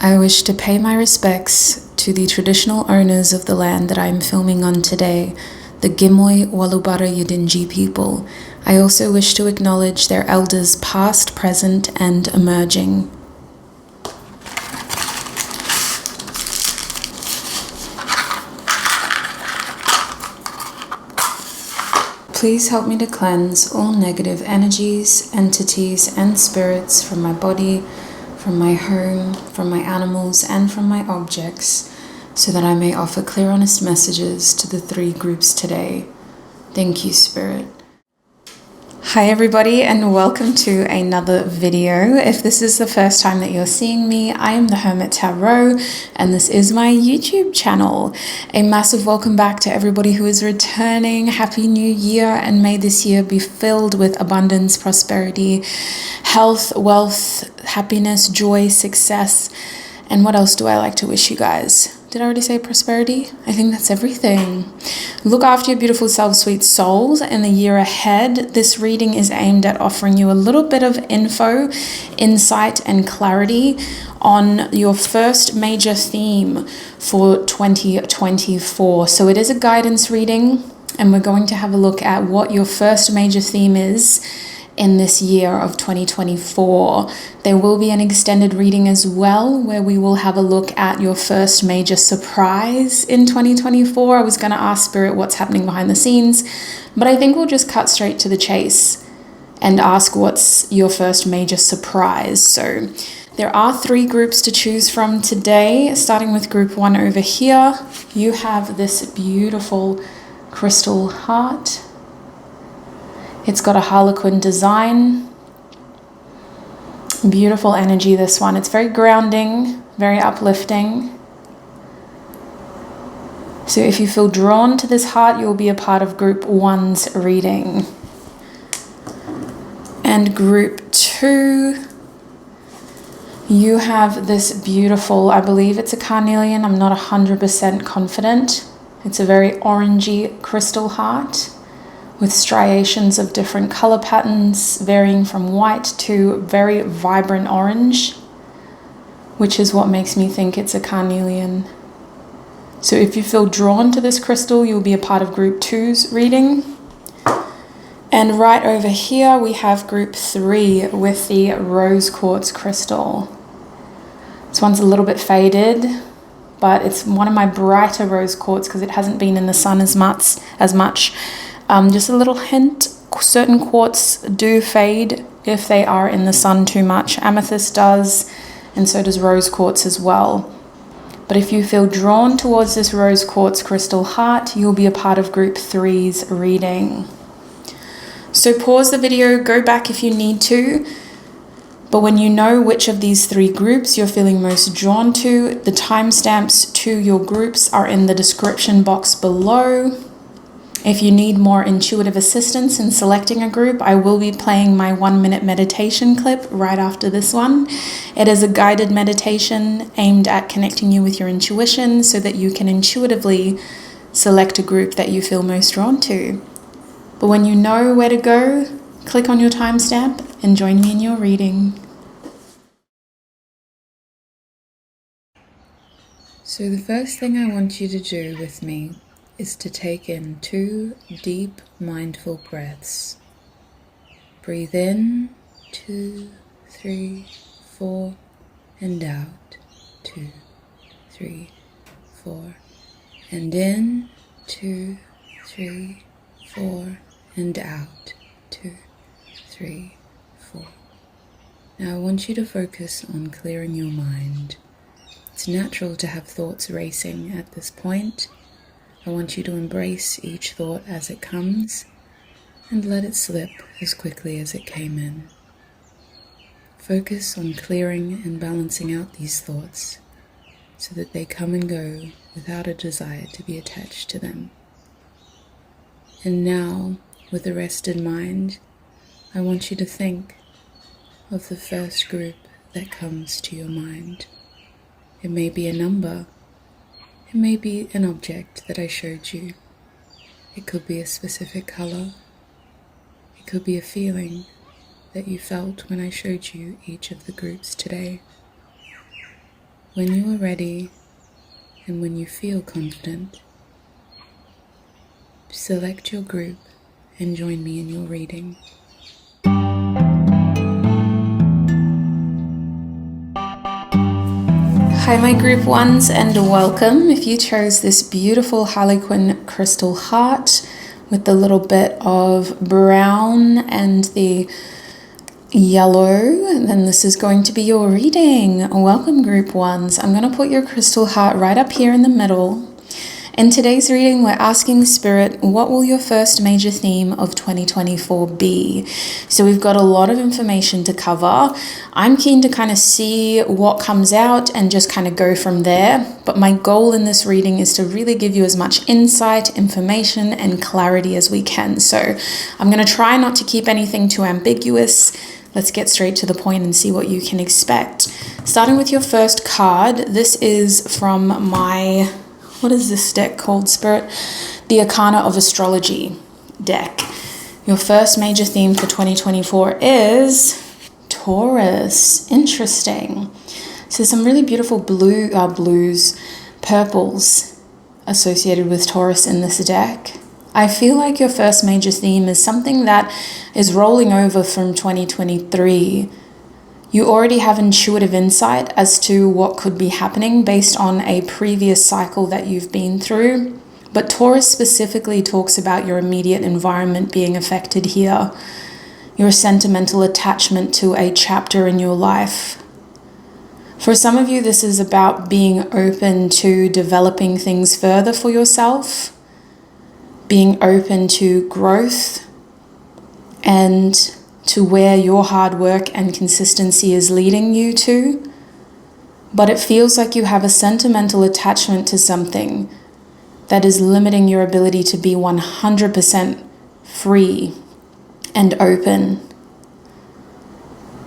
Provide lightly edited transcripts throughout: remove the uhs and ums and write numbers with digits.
I wish to pay my respects to the traditional owners of the land that I am filming on today, the Gimoy Walubara Yidinji people. I also wish to acknowledge their elders past, present, and emerging. Please help me to cleanse all negative energies, entities, and spirits from my body, from my home, from my animals, and from my objects, so that I may offer clear, honest messages to the three groups today. Thank you, Spirit. Hi everybody, and welcome to another video. If this is the first time that you're seeing me, I am the Hermit Tarot, and this is my YouTube channel. A massive welcome back to everybody who is returning. Happy New Year, and may this year be filled with abundance, prosperity, health, wealth, happiness, joy, success. And what else do I like to wish you guys? Did I already say prosperity? I think that's everything. Look after your beautiful self, sweet souls, in the year ahead. This reading is aimed at offering you a little bit of info, insight, and clarity on your first major theme for 2024. So it is a guidance reading, and we're going to have a look at what your first major theme is in this year of 2024. There will be an extended reading as well, where we will have a look at your first major surprise in 2024. I was going to ask Spirit what's happening behind the scenes, but I think we'll just cut straight to the chase and ask what's your first major surprise. So there are three groups to choose from today, starting with group 1 over here. You have this beautiful crystal heart. It's got a harlequin design. Beautiful energy, this one. It's very grounding, very uplifting. So if you feel drawn to this heart, you'll be a part of group 1's reading. And group 2, you have this beautiful, I believe it's a carnelian, I'm not 100% confident. It's a very orangey crystal heart, with striations of different color patterns, varying from white to very vibrant orange, which is what makes me think it's a carnelian. So if you feel drawn to this crystal, you'll be a part of group 2's reading. And right over here, we have group 3 with the rose quartz crystal. This one's a little bit faded, but it's one of my brighter rose quartz because it hasn't been in the sun as much. Just a little hint, certain quartz do fade if they are in the sun too much. Amethyst does, and so does rose quartz as well. But if you feel drawn towards this rose quartz crystal heart, you'll be a part of group 3's reading. So pause the video, go back if you need to. But when you know which of these three groups you're feeling most drawn to, the timestamps to your groups are in the description box below. If you need more intuitive assistance in selecting a group, I will be playing my 1-minute meditation clip right after this one. It is a guided meditation aimed at connecting you with your intuition so that you can intuitively select a group that you feel most drawn to. But when you know where to go, click on your timestamp and join me in your reading. So the first thing I want you to do with me is to take in 2 deep, mindful breaths. Breathe in, 2, 3, 4, and out, 2, 3, 4, and in, 2, 3, 4, and out, 2, 3, 4. Now I want you to focus on clearing your mind. It's natural to have thoughts racing at this point. I want you to embrace each thought as it comes and let it slip as quickly as it came in. Focus on clearing and balancing out these thoughts so that they come and go without a desire to be attached to them. And now, with a rested mind, I want you to think of the first group that comes to your mind. It may be a number. It may be an object that I showed you. It could be a specific color. It could be a feeling that you felt when I showed you each of the groups today. When you are ready and when you feel confident, select your group and join me in your reading. Hi my group ones, and welcome. If you chose this beautiful harlequin crystal heart with the little bit of brown and the yellow, then this is going to be your reading. Welcome group ones. I'm going to put your crystal heart right up here in the middle. In today's reading, we're asking Spirit, what will your first major theme of 2024 be? So we've got a lot of information to cover. I'm keen to kind of see what comes out and just kind of go from there. But my goal in this reading is to really give you as much insight, information, and clarity as we can. So I'm going to try not to keep anything too ambiguous. Let's get straight to the point and see what you can expect. Starting with your first card, this is from my... what is this deck called, Spirit? The Arcana of Astrology deck. Your first major theme for 2024 is Taurus. Interesting. So some really beautiful purples associated with Taurus in this deck. I feel like your first major theme is something that is rolling over from 2023. You already have intuitive insight as to what could be happening based on a previous cycle that you've been through. But Taurus specifically talks about your immediate environment being affected here, your sentimental attachment to a chapter in your life. For some of you, this is about being open to developing things further for yourself, being open to growth, and to where your hard work and consistency is leading you to. But it feels like you have a sentimental attachment to something that is limiting your ability to be 100% free and open.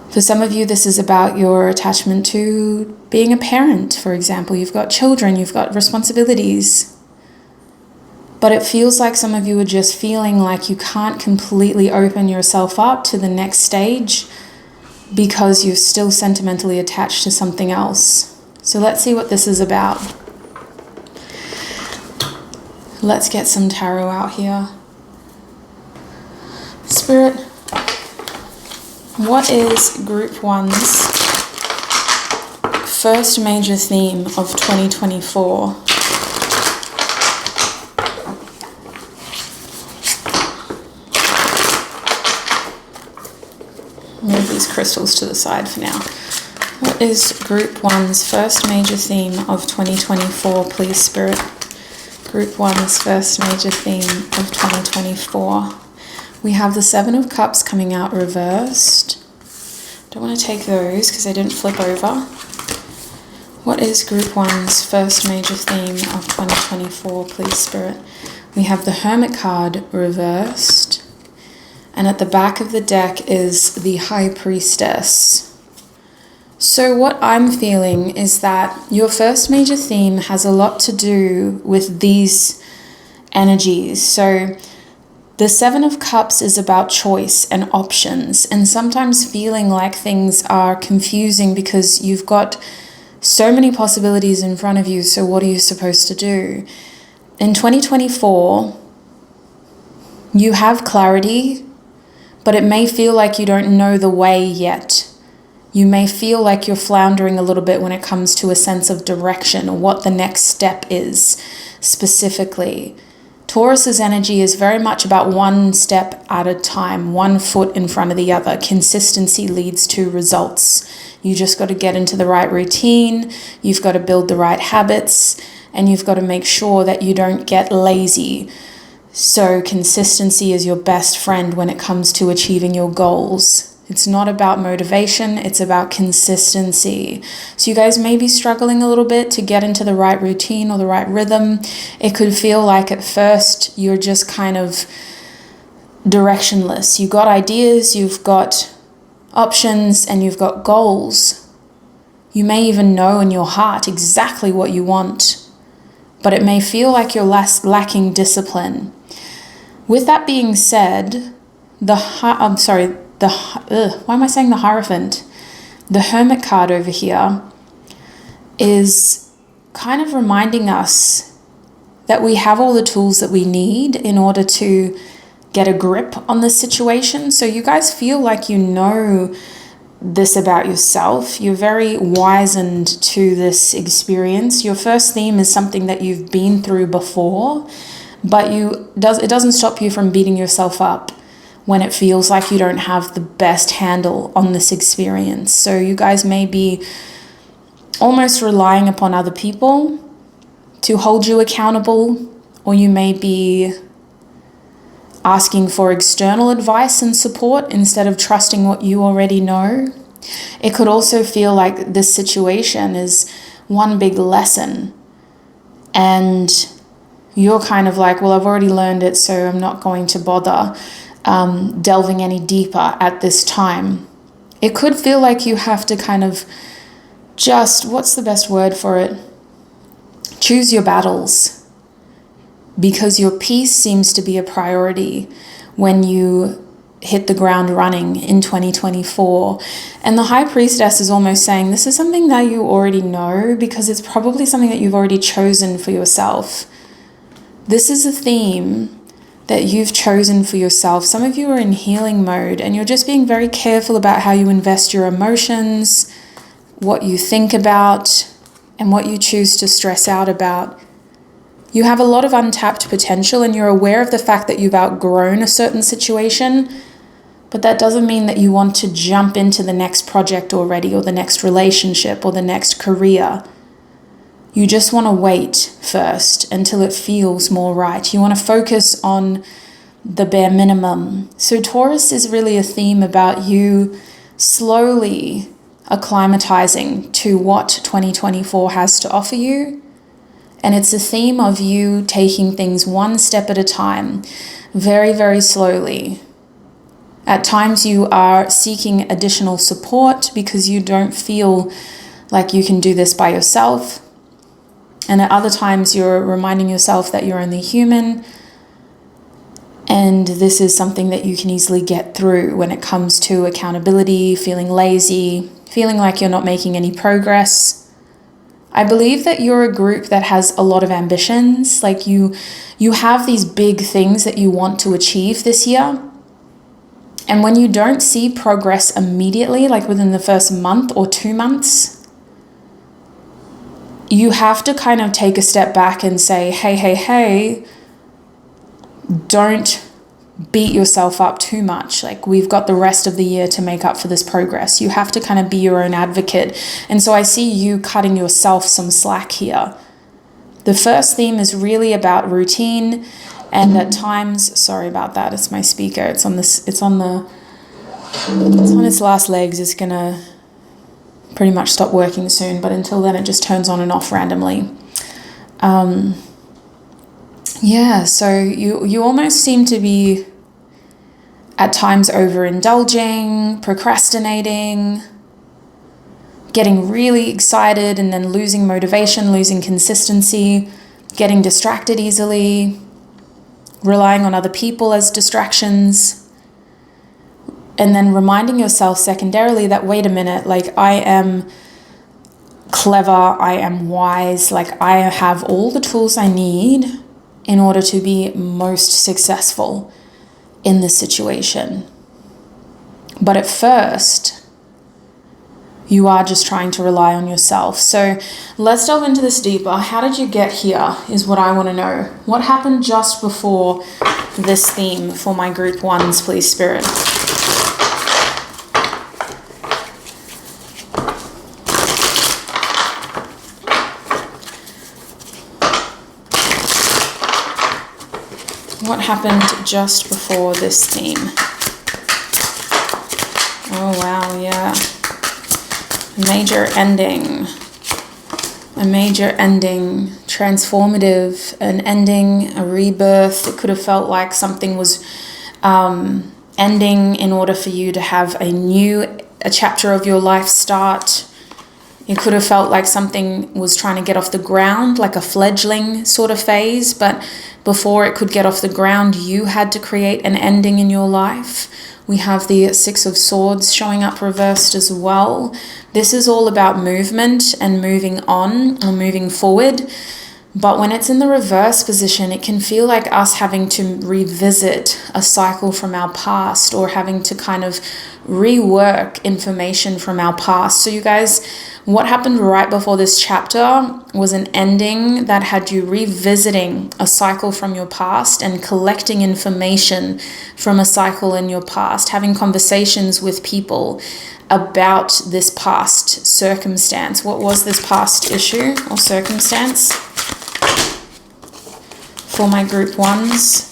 For some of you, this is about your attachment to being a parent, for example. You've got children, you've got responsibilities. But it feels like some of you are just feeling like you can't completely open yourself up to the next stage because you're still sentimentally attached to something else. So let's see what this is about. Let's get some tarot out here. Spirit, what is Group 1's first major theme of 2024? Move these crystals to the side for now. What is Group 1's first major theme of 2024, please, Spirit? Group 1's first major theme of 2024. We have the Seven of Cups coming out reversed. Don't want to take those because they didn't flip over. What is Group 1's first major theme of 2024, please, Spirit? We have the Hermit card reversed. And at the back of the deck is the High Priestess. So what I'm feeling is that your first major theme has a lot to do with these energies. So the Seven of Cups is about choice and options, and sometimes feeling like things are confusing because you've got so many possibilities in front of you. So what are you supposed to do? In 2024, you have clarity, but it may feel like you don't know the way yet. You may feel like you're floundering a little bit when it comes to a sense of direction or what the next step is specifically. Taurus's energy is very much about one step at a time, one foot in front of the other. Consistency leads to results. You just got to get into the right routine. You've got to build the right habits, and you've got to make sure that you don't get lazy. So consistency is your best friend when it comes to achieving your goals. It's not about motivation, it's about consistency. So you guys may be struggling a little bit to get into the right routine or the right rhythm. It could feel like at first you're just kind of directionless. You've got ideas, you've got options, and you've got goals. You may even know in your heart exactly what you want, but it may feel like you're lacking discipline. With that being said, the Hierophant? The Hermit card over here is kind of reminding us that we have all the tools that we need in order to get a grip on the situation. So you guys feel like you know this about yourself. You're very wizened to this experience. Your first theme is something that you've been through before, but it doesn't stop you from beating yourself up when it feels like you don't have the best handle on this experience. So you guys may be almost relying upon other people to hold you accountable, or you may be asking for external advice and support instead of trusting what you already know. It could also feel like this situation is one big lesson and you're kind of like, well, I've already learned it, so I'm not going to bother delving any deeper at this time. It could feel like you have to kind of just, what's the best word for it? Choose your battles. Because your peace seems to be a priority when you hit the ground running in 2024. And the High Priestess is almost saying this is something that you already know, because it's probably something that you've already chosen for yourself. This is a theme that you've chosen for yourself. Some of you are in healing mode and you're just being very careful about how you invest your emotions, what you think about, and what you choose to stress out about. You have a lot of untapped potential and you're aware of the fact that you've outgrown a certain situation, but that doesn't mean that you want to jump into the next project already, or the next relationship, or the next career. You just want to wait first until it feels more right. You want to focus on the bare minimum. So Taurus is really a theme about you slowly acclimatizing to what 2024 has to offer you. And it's a theme of you taking things one step at a time, very, very slowly. At times you are seeking additional support because you don't feel like you can do this by yourself. And at other times you're reminding yourself that you're only human. And this is something that you can easily get through when it comes to accountability, feeling lazy, feeling like you're not making any progress. I believe that you're a group that has a lot of ambitions. Like you have these big things that you want to achieve this year. And when you don't see progress immediately, like within the first month or 2 months, you have to kind of take a step back and say, hey, don't beat yourself up too much. Like, we've got the rest of the year to make up for this progress. You have to kind of be your own advocate. And so I see you cutting yourself some slack here. The first theme is really about routine, and at times, sorry about that, it's my speaker. It's on its last legs. It's gonna pretty much stop working soon, but until then it just turns on and off randomly. So you almost seem to be at times overindulging, procrastinating, getting really excited and then losing motivation, losing consistency, getting distracted easily, relying on other people as distractions, and then reminding yourself secondarily that, wait a minute, like, I am clever, I am wise, like I have all the tools I need in order to be most successful in this situation. But at first, you are just trying to rely on yourself. So let's delve into this deeper. How did you get here is what I want to know. What happened just before this theme for my group ones, please, Spirit? What happened just before this theme? Oh, wow, yeah. Major ending. A major ending. Transformative. An ending, a rebirth. It could have felt like something was ending in order for you to have a chapter of your life start. It could have felt like something was trying to get off the ground, like a fledgling sort of phase, but before it could get off the ground, you had to create an ending in your life. We have the Six of Swords showing up reversed as well. This is all about movement and moving on or moving forward. But when it's in the reverse position, it can feel like us having to revisit a cycle from our past, or having to kind of rework information from our past. So you guys, what happened right before this chapter was an ending that had you revisiting a cycle from your past and collecting information from a cycle in your past, having conversations with people about this past circumstance. What was this past issue or circumstance? For my group ones,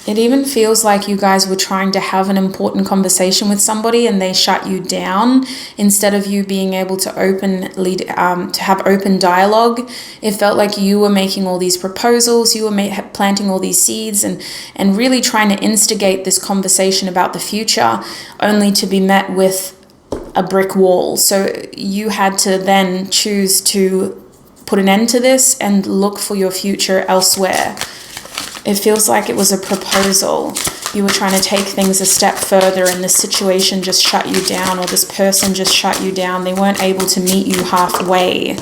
it even feels like you guys were trying to have an important conversation with somebody and they shut you down instead of you being able to to have open dialogue. It felt like you were making all these proposals, you were planting all these seeds and really trying to instigate this conversation about the future, only to be met with a brick wall. So you had to then choose to put an end to this and look for your future elsewhere. It feels like it was a proposal. You were trying to take things a step further and this situation just shut you down, or this person just shut you down. They weren't able to meet you halfway.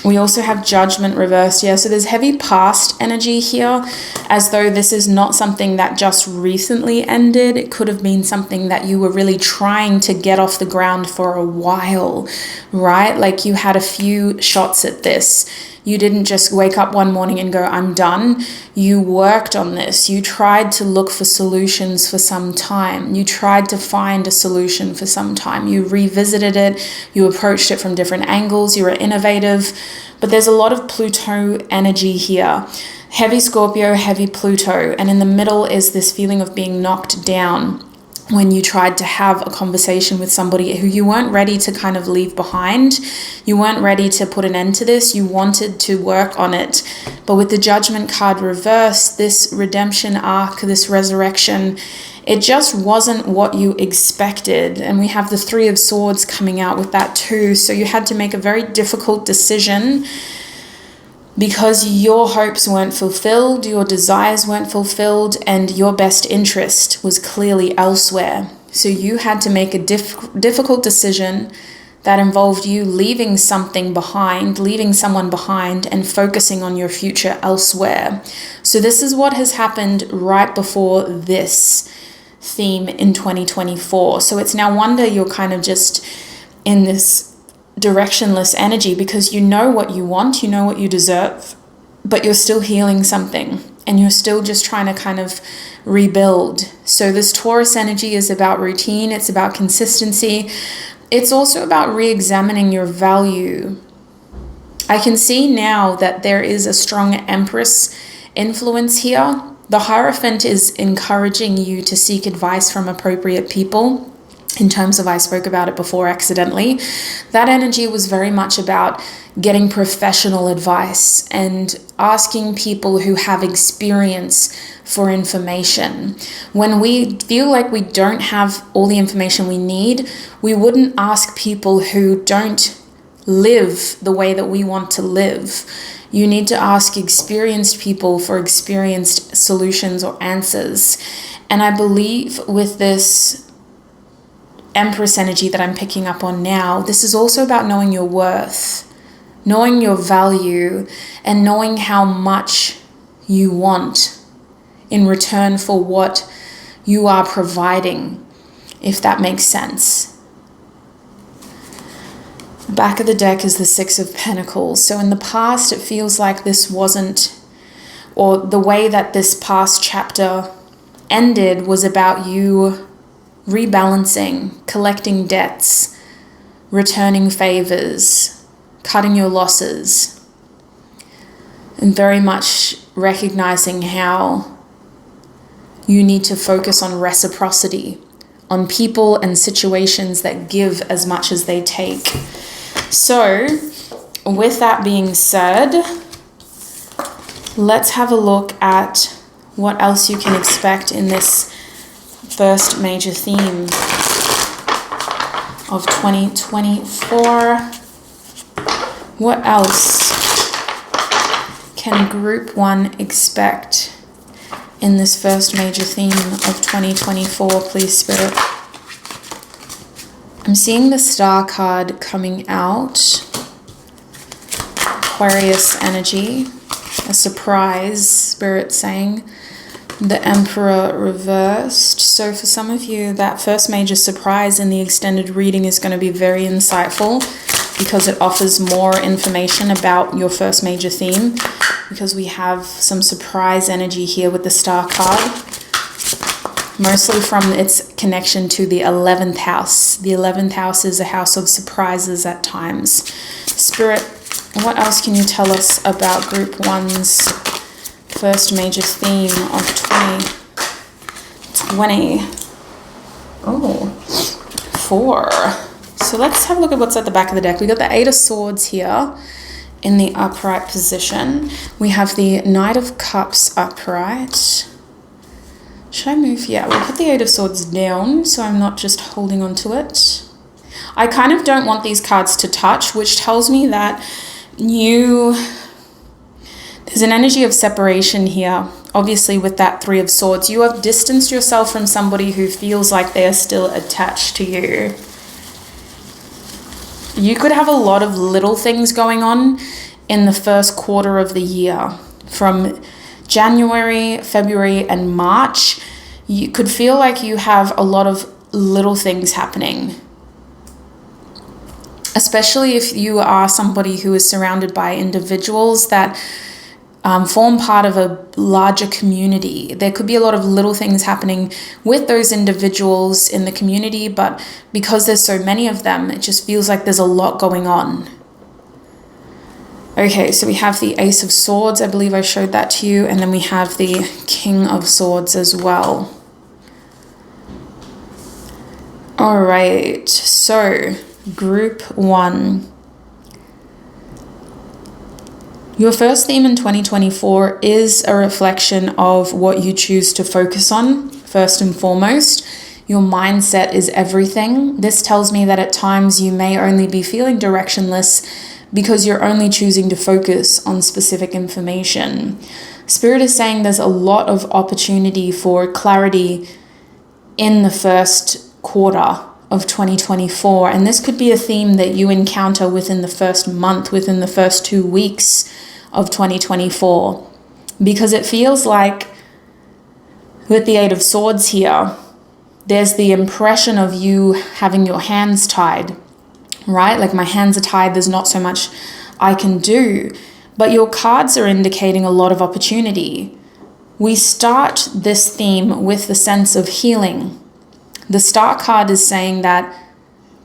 We also have Judgment reversed here. So there's heavy past energy here, as though this is not something that just recently ended. It could have been something that you were really trying to get off the ground for a while, right? Like you had a few shots at this. You didn't just wake up one morning and go, I'm done. You worked on this. You tried to look for solutions for some time. You tried to find a solution for some time. You revisited it. You approached it from different angles. You were innovative. But there's a lot of Pluto energy here. Heavy Scorpio, heavy Pluto. And in the middle is this feeling of being knocked down when you tried to have a conversation with somebody who you weren't ready to kind of leave behind. You weren't ready to put an end to this. You wanted to work on it. But with the Judgment card reversed, this redemption arc, this resurrection, it just wasn't what you expected. And we have the Three of Swords coming out with that too. So you had to make a very difficult decision, because your hopes weren't fulfilled, your desires weren't fulfilled, and your best interest was clearly elsewhere. So you had to make a difficult decision that involved you leaving something behind, leaving someone behind, and focusing on your future elsewhere. So this is what has happened right before this theme in 2024. So it's no wonder you're kind of just in this directionless energy, because you know what you want, you know what you deserve, but you're still healing something and you're still just trying to kind of rebuild. So this Taurus energy is about routine, it's about consistency. It's also about re-examining your value. I can see now that there is a strong Empress influence here. The Hierophant is encouraging you to seek advice from appropriate people. In terms of, I spoke about it before accidentally, that energy was very much about getting professional advice and asking people who have experience for information. When we feel like we don't have all the information we need, we wouldn't ask people who don't live the way that we want to live. You need to ask experienced people for experienced solutions or answers. And I believe with this Empress energy that I'm picking up on now, this is also about knowing your worth, knowing your value, and knowing how much you want in return for what you are providing, if that makes sense. Back of the deck is the Six of Pentacles. So in the past, it feels like this wasn't, or the way that this past chapter ended was about you rebalancing, collecting debts, returning favors, cutting your losses, and very much recognizing how you need to focus on reciprocity, on people and situations that give as much as they take. So, with that being said, let's have a look at what else you can expect in this first major theme of 2024. What else can group one expect in this first major theme of 2024, please, Spirit. I'm seeing the Star card coming out. Aquarius energy. A surprise, Spirit saying. The Emperor reversed. So for some of you, that first major surprise in the extended reading is going to be very insightful because it offers more information about your first major theme, because we have some surprise energy here with the Star card, mostly from its connection to the 11th house. The 11th house is a house of surprises at times. Spirit, what else can you tell us about Group 1's first major theme of 2020? Oh, 4. So let's have a look at what's at the back of the deck. We got the 8 of Swords here in the upright position. We have the Knight of Cups upright. Should I move? Yeah, we'll put the 8 of Swords down so I'm not just holding on to it. I kind of don't want these cards to touch, which tells me that there's an energy of separation here. Obviously, with that 3 of Swords, you have distanced yourself from somebody who feels like they are still attached to you. You could have a lot of little things going on in the first quarter of the year. From January, February, and March, you could feel like you have a lot of little things happening. Especially if you are somebody who is surrounded by individuals that form part of a larger community. There could be a lot of little things happening with those individuals in the community, but because there's so many of them, it just feels like there's a lot going on. Okay, so we have the Ace of Swords. I believe I showed that to you. And then we have the King of Swords as well. All right, so Group 1. Your first theme in 2024 is a reflection of what you choose to focus on, first and foremost. Your mindset is everything. This tells me that at times you may only be feeling directionless because you're only choosing to focus on specific information. Spirit is saying there's a lot of opportunity for clarity in the first quarter of 2024, and this could be a theme that you encounter within the first month, within the first 2 weeks of 2024, because it feels like with the 8 of Swords here, there's the impression of you having your hands tied, right? Like, my hands are tied, there's not so much I can do, but your cards are indicating a lot of opportunity. We start this theme with the sense of healing. The Star card is saying that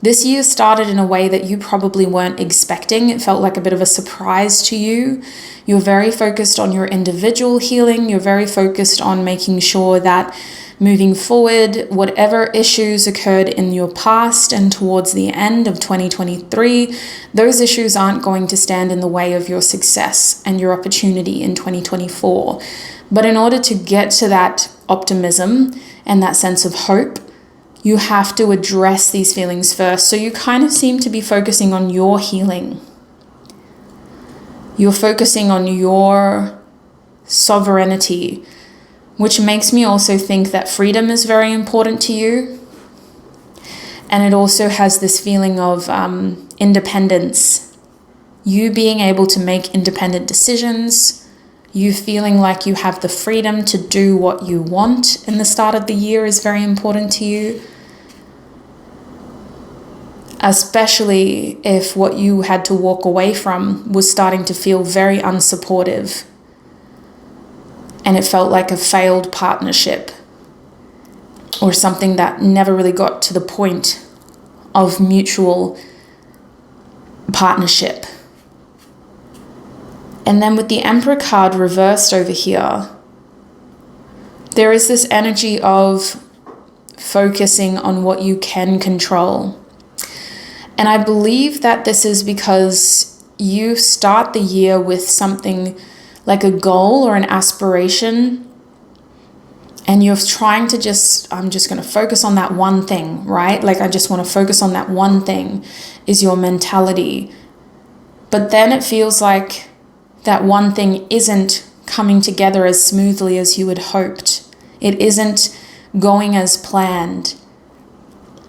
this year started in a way that you probably weren't expecting. It felt like a bit of a surprise to you. You're very focused on your individual healing. You're very focused on making sure that moving forward, whatever issues occurred in your past and towards the end of 2023, those issues aren't going to stand in the way of your success and your opportunity in 2024. But in order to get to that optimism and that sense of hope, you have to address these feelings first. So you kind of seem to be focusing on your healing. You're focusing on your sovereignty, which makes me also think that freedom is very important to you. And it also has this feeling of independence. You being able to make independent decisions, you feeling like you have the freedom to do what you want in the start of the year is very important to you. Especially if what you had to walk away from was starting to feel very unsupportive. And it felt like a failed partnership or something that never really got to the point of mutual partnership. And then with the Emperor card reversed over here, there is this energy of focusing on what you can control. And I believe that this is because you start the year with something like a goal or an aspiration, and you're trying to I'm just going to focus on that one thing, right? Like, I just want to focus on that one thing is your mentality. But then it feels like that one thing isn't coming together as smoothly as you had hoped. It isn't going as planned.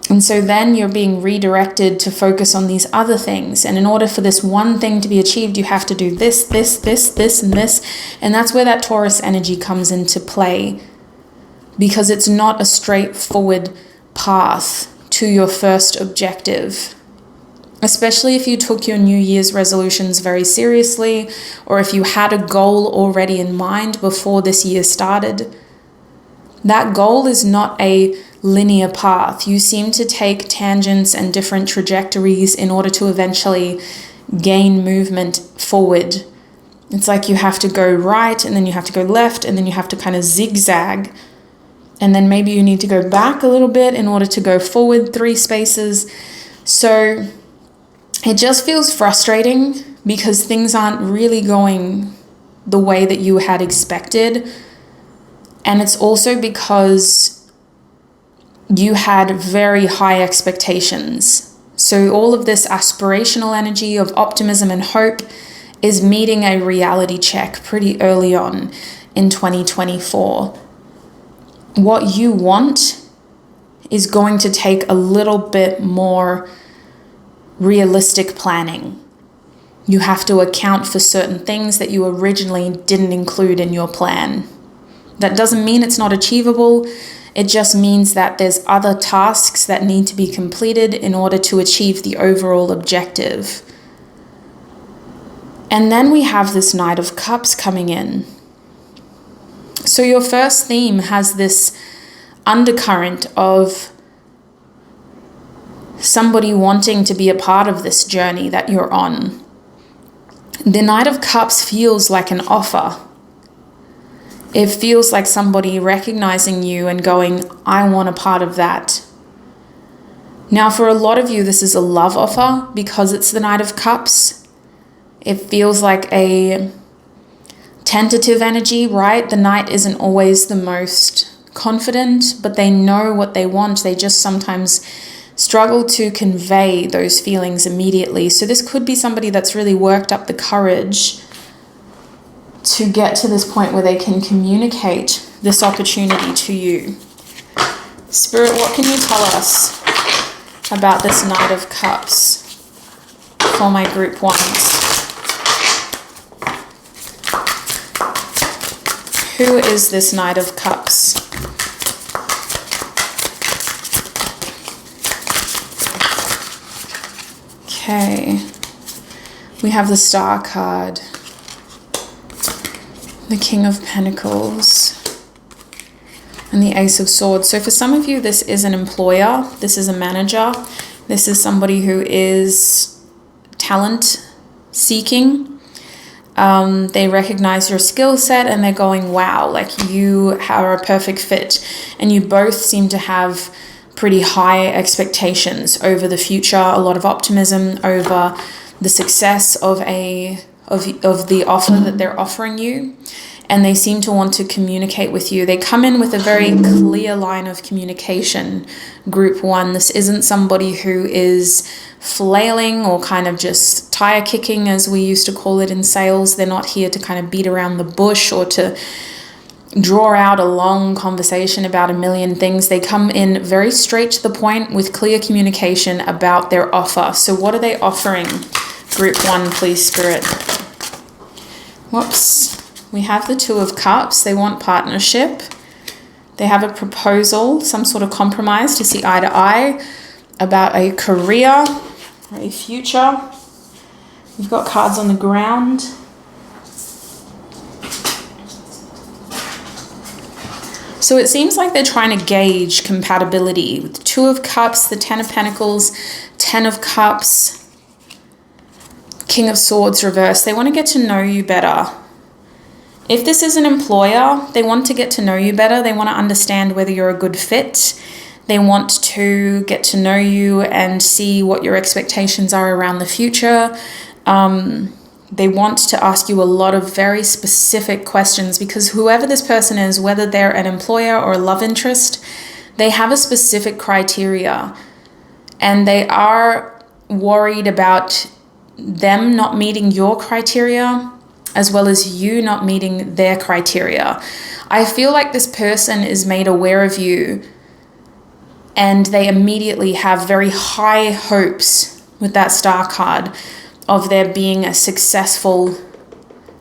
And so then you're being redirected to focus on these other things. And in order for this one thing to be achieved, you have to do this, this, this, this, and this. And that's where that Taurus energy comes into play, because it's not a straightforward path to your first objective. Especially if you took your New Year's resolutions very seriously, or if you had a goal already in mind before this year started. That goal is not a linear path. You seem to take tangents and different trajectories in order to eventually gain movement forward. It's like you have to go right, and then you have to go left, and then you have to kind of zigzag. And then maybe you need to go back a little bit in order to go forward 3 spaces. So it just feels frustrating because things aren't really going the way that you had expected. And it's also because you had very high expectations. So all of this aspirational energy of optimism and hope is meeting a reality check pretty early on in 2024. What you want is going to take a little bit more realistic planning. You have to account for certain things that you originally didn't include in your plan. That doesn't mean it's not achievable. It just means that there's other tasks that need to be completed in order to achieve the overall objective. And then we have this Knight of Cups coming in. So your first theme has this undercurrent of somebody wanting to be a part of this journey that you're on. The Knight of Cups feels like an offer. It feels like somebody recognizing you and going, I want a part of that. Now, for a lot of you, this is a love offer because it's the Knight of Cups. It feels like a tentative energy, right? The Knight isn't always the most confident, but they know what they want. They just sometimes struggle to convey those feelings immediately. So this could be somebody that's really worked up the courage to get to this point where they can communicate this opportunity to you. Spirit, what can you tell us about this Knight of Cups for my group ones? Who is this Knight of Cups? Okay, we have the Star card, the King of Pentacles, and the Ace of Swords. So for some of you, this is an employer, this is a manager, this is somebody who is talent seeking. They recognize your skill set and they're going, wow, like you are a perfect fit. And you both seem to have pretty high expectations over the future, a lot of optimism over the success of the offer that they're offering you. And they seem to want to communicate with you. They come in with a very clear line of communication, group one. This isn't somebody who is flailing or kind of just tire kicking, as we used to call it in sales. They're not here to kind of beat around the bush or to draw out a long conversation about a million things. They come in very straight to the point with clear communication about their offer. So what are they offering? Group one, please, Spirit. Whoops. We have the Two of Cups. They want partnership. They have a proposal, some sort of compromise to see eye to eye about a career or a future. We've got cards on the ground. So it seems like they're trying to gauge compatibility. With the Two of Cups, the Ten of Pentacles, Ten of Cups, King of Swords reverse. They want to get to know you better. If this is an employer, they want to get to know you better. They want to understand whether you're a good fit. They want to get to know you and see what your expectations are around the future. They want to ask you a lot of very specific questions because whoever this person is, whether they're an employer or a love interest, they have a specific criteria and they are worried about them not meeting your criteria as well as you not meeting their criteria. I feel like this person is made aware of you and they immediately have very high hopes with that Star card of there being a successful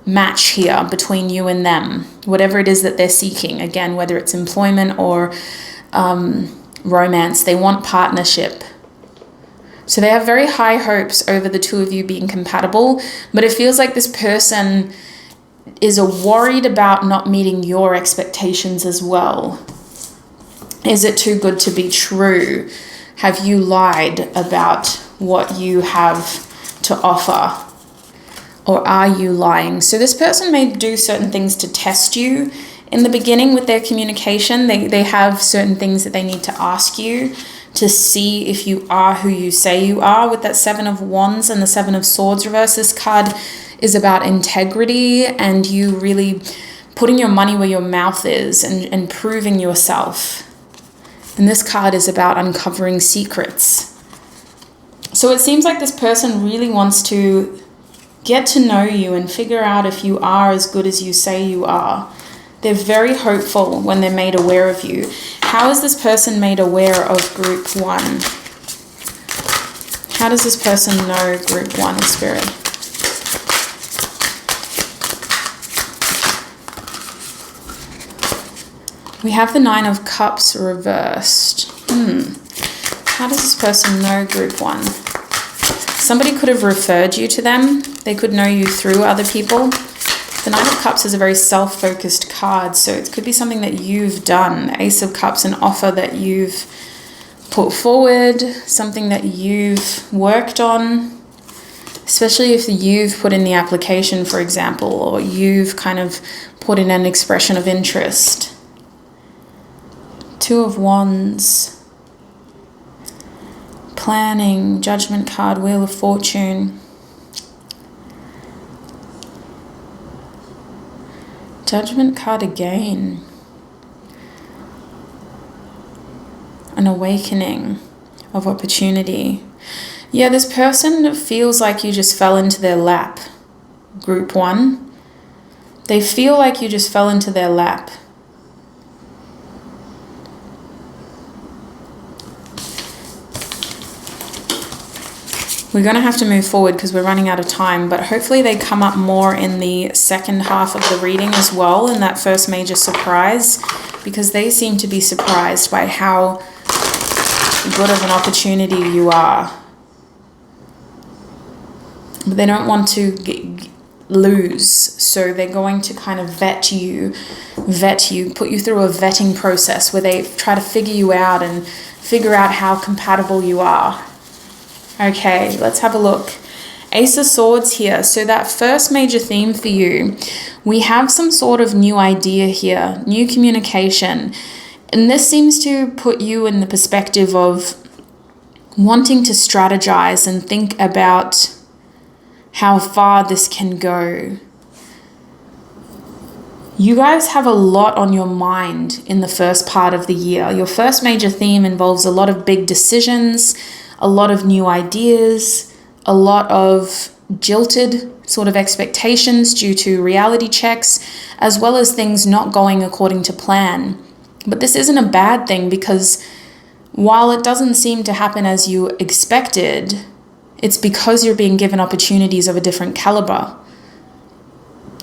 match here between you and them, whatever it is that they're seeking. Again, whether it's employment or romance, they want partnership. So they have very high hopes over the two of you being compatible, but it feels like this person is worried about not meeting your expectations as well. Is it too good to be true? Have you lied about what you have to offer? Or are you lying? So this person may do certain things to test you in the beginning with their communication. They have certain things that they need to ask you to see if you are who you say you are. With that Seven of Wands and the Seven of Swords reverse, this card is about integrity and you really putting your money where your mouth is and proving yourself. And this card is about uncovering secrets. So it seems like this person really wants to get to know you and figure out if you are as good as you say you are. They're very hopeful when they're made aware of you. How is this person made aware of Group 1? How does this person know Group 1, Spirit? We have the Nine of Cups reversed. How does this person know Group 1? Somebody could have referred you to them. They could know you through other people. The Nine of Cups is a very self-focused card, so it could be something that you've done. Ace of Cups, an offer that you've put forward, something that you've worked on, especially if you've put in the application, for example, or you've kind of put in an expression of interest. Two of Wands, planning, Judgment card, Wheel of Fortune. Judgment card again. An awakening of opportunity. Yeah, this person feels like you just fell into their lap. Group 1. They feel like you just fell into their lap. We're going to have to move forward because we're running out of time, but hopefully they come up more in the second half of the reading as well, in that first major surprise, because they seem to be surprised by how good of an opportunity you are. But they don't want to lose, so they're going to kind of vet you, put you through a vetting process where they try to figure you out and figure out how compatible you are. Okay, let's have a look. Ace of Swords here. So that first major theme for you, we have some sort of new idea here, new communication. And this seems to put you in the perspective of wanting to strategize and think about how far this can go. You guys have a lot on your mind in the first part of the year. Your first major theme involves a lot of big decisions, a lot of new ideas, a lot of jilted sort of expectations due to reality checks, as well as things not going according to plan. But this isn't a bad thing, because while it doesn't seem to happen as you expected, it's because you're being given opportunities of a different caliber.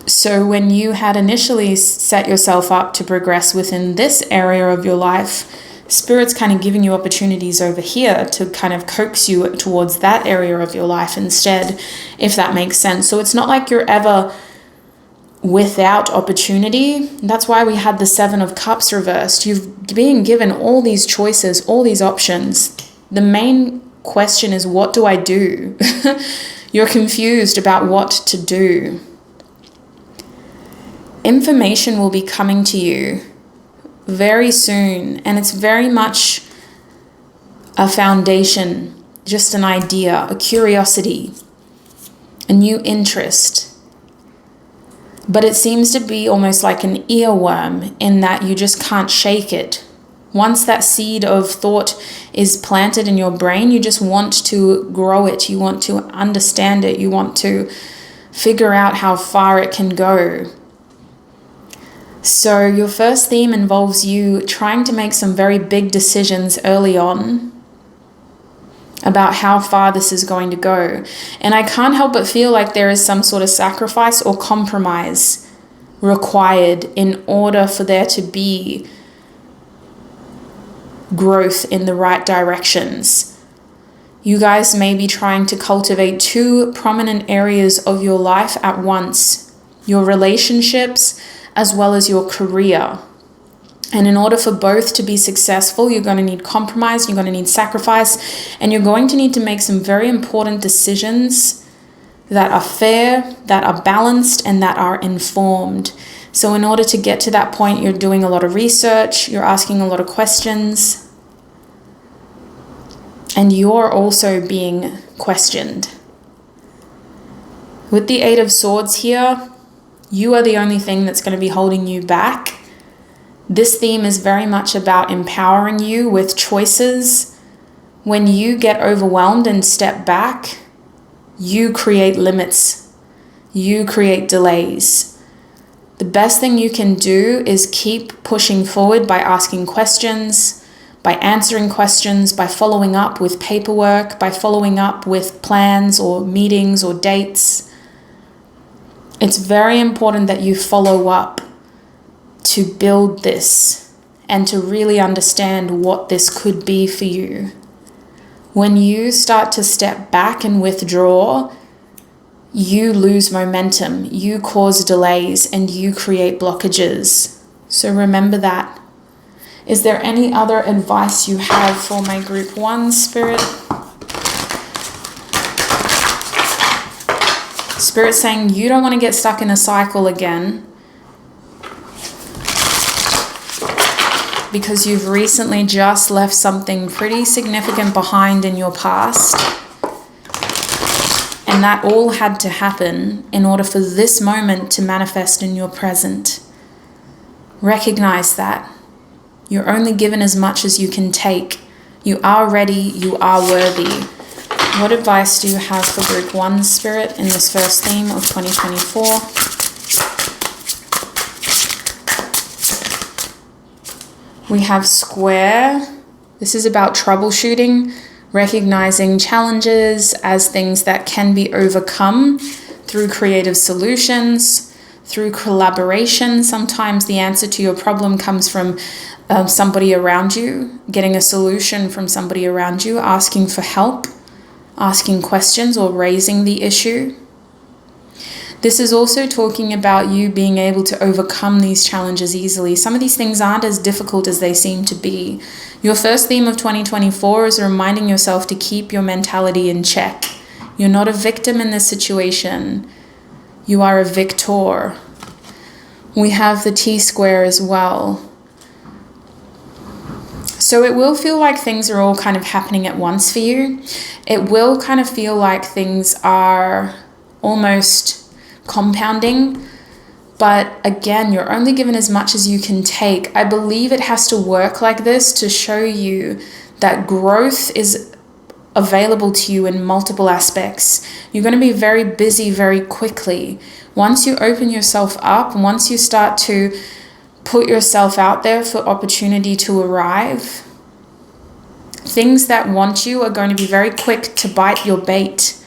So when you had initially set yourself up to progress within this area of your life, Spirit's kind of giving you opportunities over here to kind of coax you towards that area of your life instead, if that makes sense. So it's not like you're ever without opportunity. That's why we had the Seven of Cups reversed. You've been given all these choices, all these options. The main question is, what do I do? You're confused about what to do. Information will be coming to you very soon, and it's very much a foundation, just an idea, a curiosity, a new interest. But it seems to be almost like an earworm, in that you just can't shake it. Once that seed of thought is planted in your brain, you just want to grow it, you want to understand it, you want to figure out how far it can go. So your first theme involves you trying to make some very big decisions early on about how far this is going to go. And I can't help but feel like there is some sort of sacrifice or compromise required in order for there to be growth in the right directions. You guys may be trying to cultivate two prominent areas of your life at once, your relationships as well as your career. And in order for both to be successful, you're going to need compromise, you're going to need sacrifice, and you're going to need to make some very important decisions that are fair, that are balanced, and that are informed. So in order to get to that point, you're doing a lot of research, you're asking a lot of questions, and you're also being questioned. With the Eight of Swords here, you are the only thing that's going to be holding you back. This theme is very much about empowering you with choices. When you get overwhelmed and step back, you create limits. You create delays. The best thing you can do is keep pushing forward by asking questions, by answering questions, by following up with paperwork, by following up with plans or meetings or dates. It's very important that you follow up to build this and to really understand what this could be for you. When you start to step back and withdraw, you lose momentum, you cause delays, and you create blockages. So remember that. Is there any other advice you have for my group 1, Spirit? Spirit saying you don't want to get stuck in a cycle again because you've recently just left something pretty significant behind in your past. And that all had to happen in order for this moment to manifest in your present. Recognize that. You're only given as much as you can take. You are ready. You are worthy. What advice do you have for Group 1, Spirit, in this first theme of 2024? We have Square. This is about troubleshooting, recognizing challenges as things that can be overcome through creative solutions, through collaboration. Sometimes the answer to your problem comes from somebody around you, getting a solution from somebody around you, asking for help, asking questions, or raising the issue. This is also talking about you being able to overcome these challenges easily. Some of these things aren't as difficult as they seem to be. Your first theme of 2024 is reminding yourself to keep your mentality in check. You're not a victim in this situation. You are a victor. We have the T-square as well. So it will feel like things are all kind of happening at once for you. It will kind of feel like things are almost compounding. But again, you're only given as much as you can take. I believe it has to work like this to show you that growth is available to you in multiple aspects. You're going to be very busy very quickly. Once you open yourself up, once you start to put yourself out there for opportunity to arrive, things that want you are going to be very quick to bite your bait.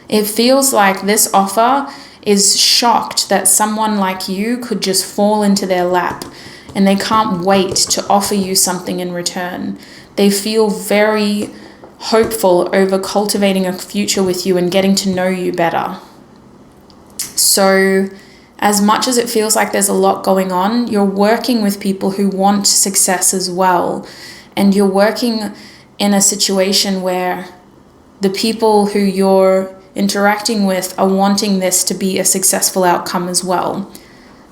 It feels like this offer is shocked that someone like you could just fall into their lap, and they can't wait to offer you something in return. They feel very hopeful over cultivating a future with you and getting to know you better. So as much as it feels like there's a lot going on, you're working with people who want success as well. And you're working in a situation where the people who you're interacting with are wanting this to be a successful outcome as well.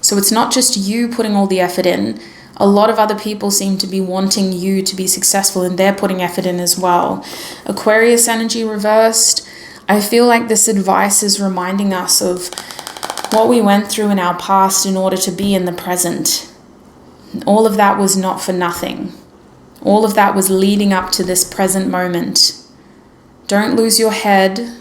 So it's not just you putting all the effort in. A lot of other people seem to be wanting you to be successful, and they're putting effort in as well. Aquarius energy reversed. I feel like this advice is reminding us of what we went through in our past in order to be in the present. All of that was not for nothing. All of that was leading up to this present moment. Don't lose your head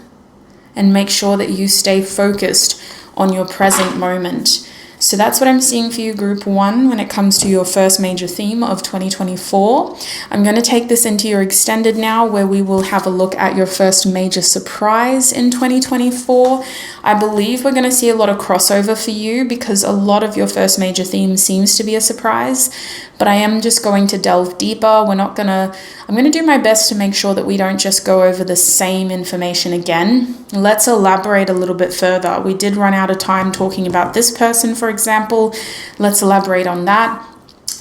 and make sure that you stay focused on your present moment. So that's what I'm seeing for you, group 1, when it comes to your first major theme of 2024. I'm going to take this into your extended now, where we will have a look at your first major surprise in 2024. I believe we're going to see a lot of crossover for you, because a lot of your first major theme seems to be a surprise, but I am just going to delve deeper. I'm going to do my best to make sure that we don't just go over the same information again. Let's elaborate a little bit further. We did run out of time talking about this person, for example. Let's elaborate on that.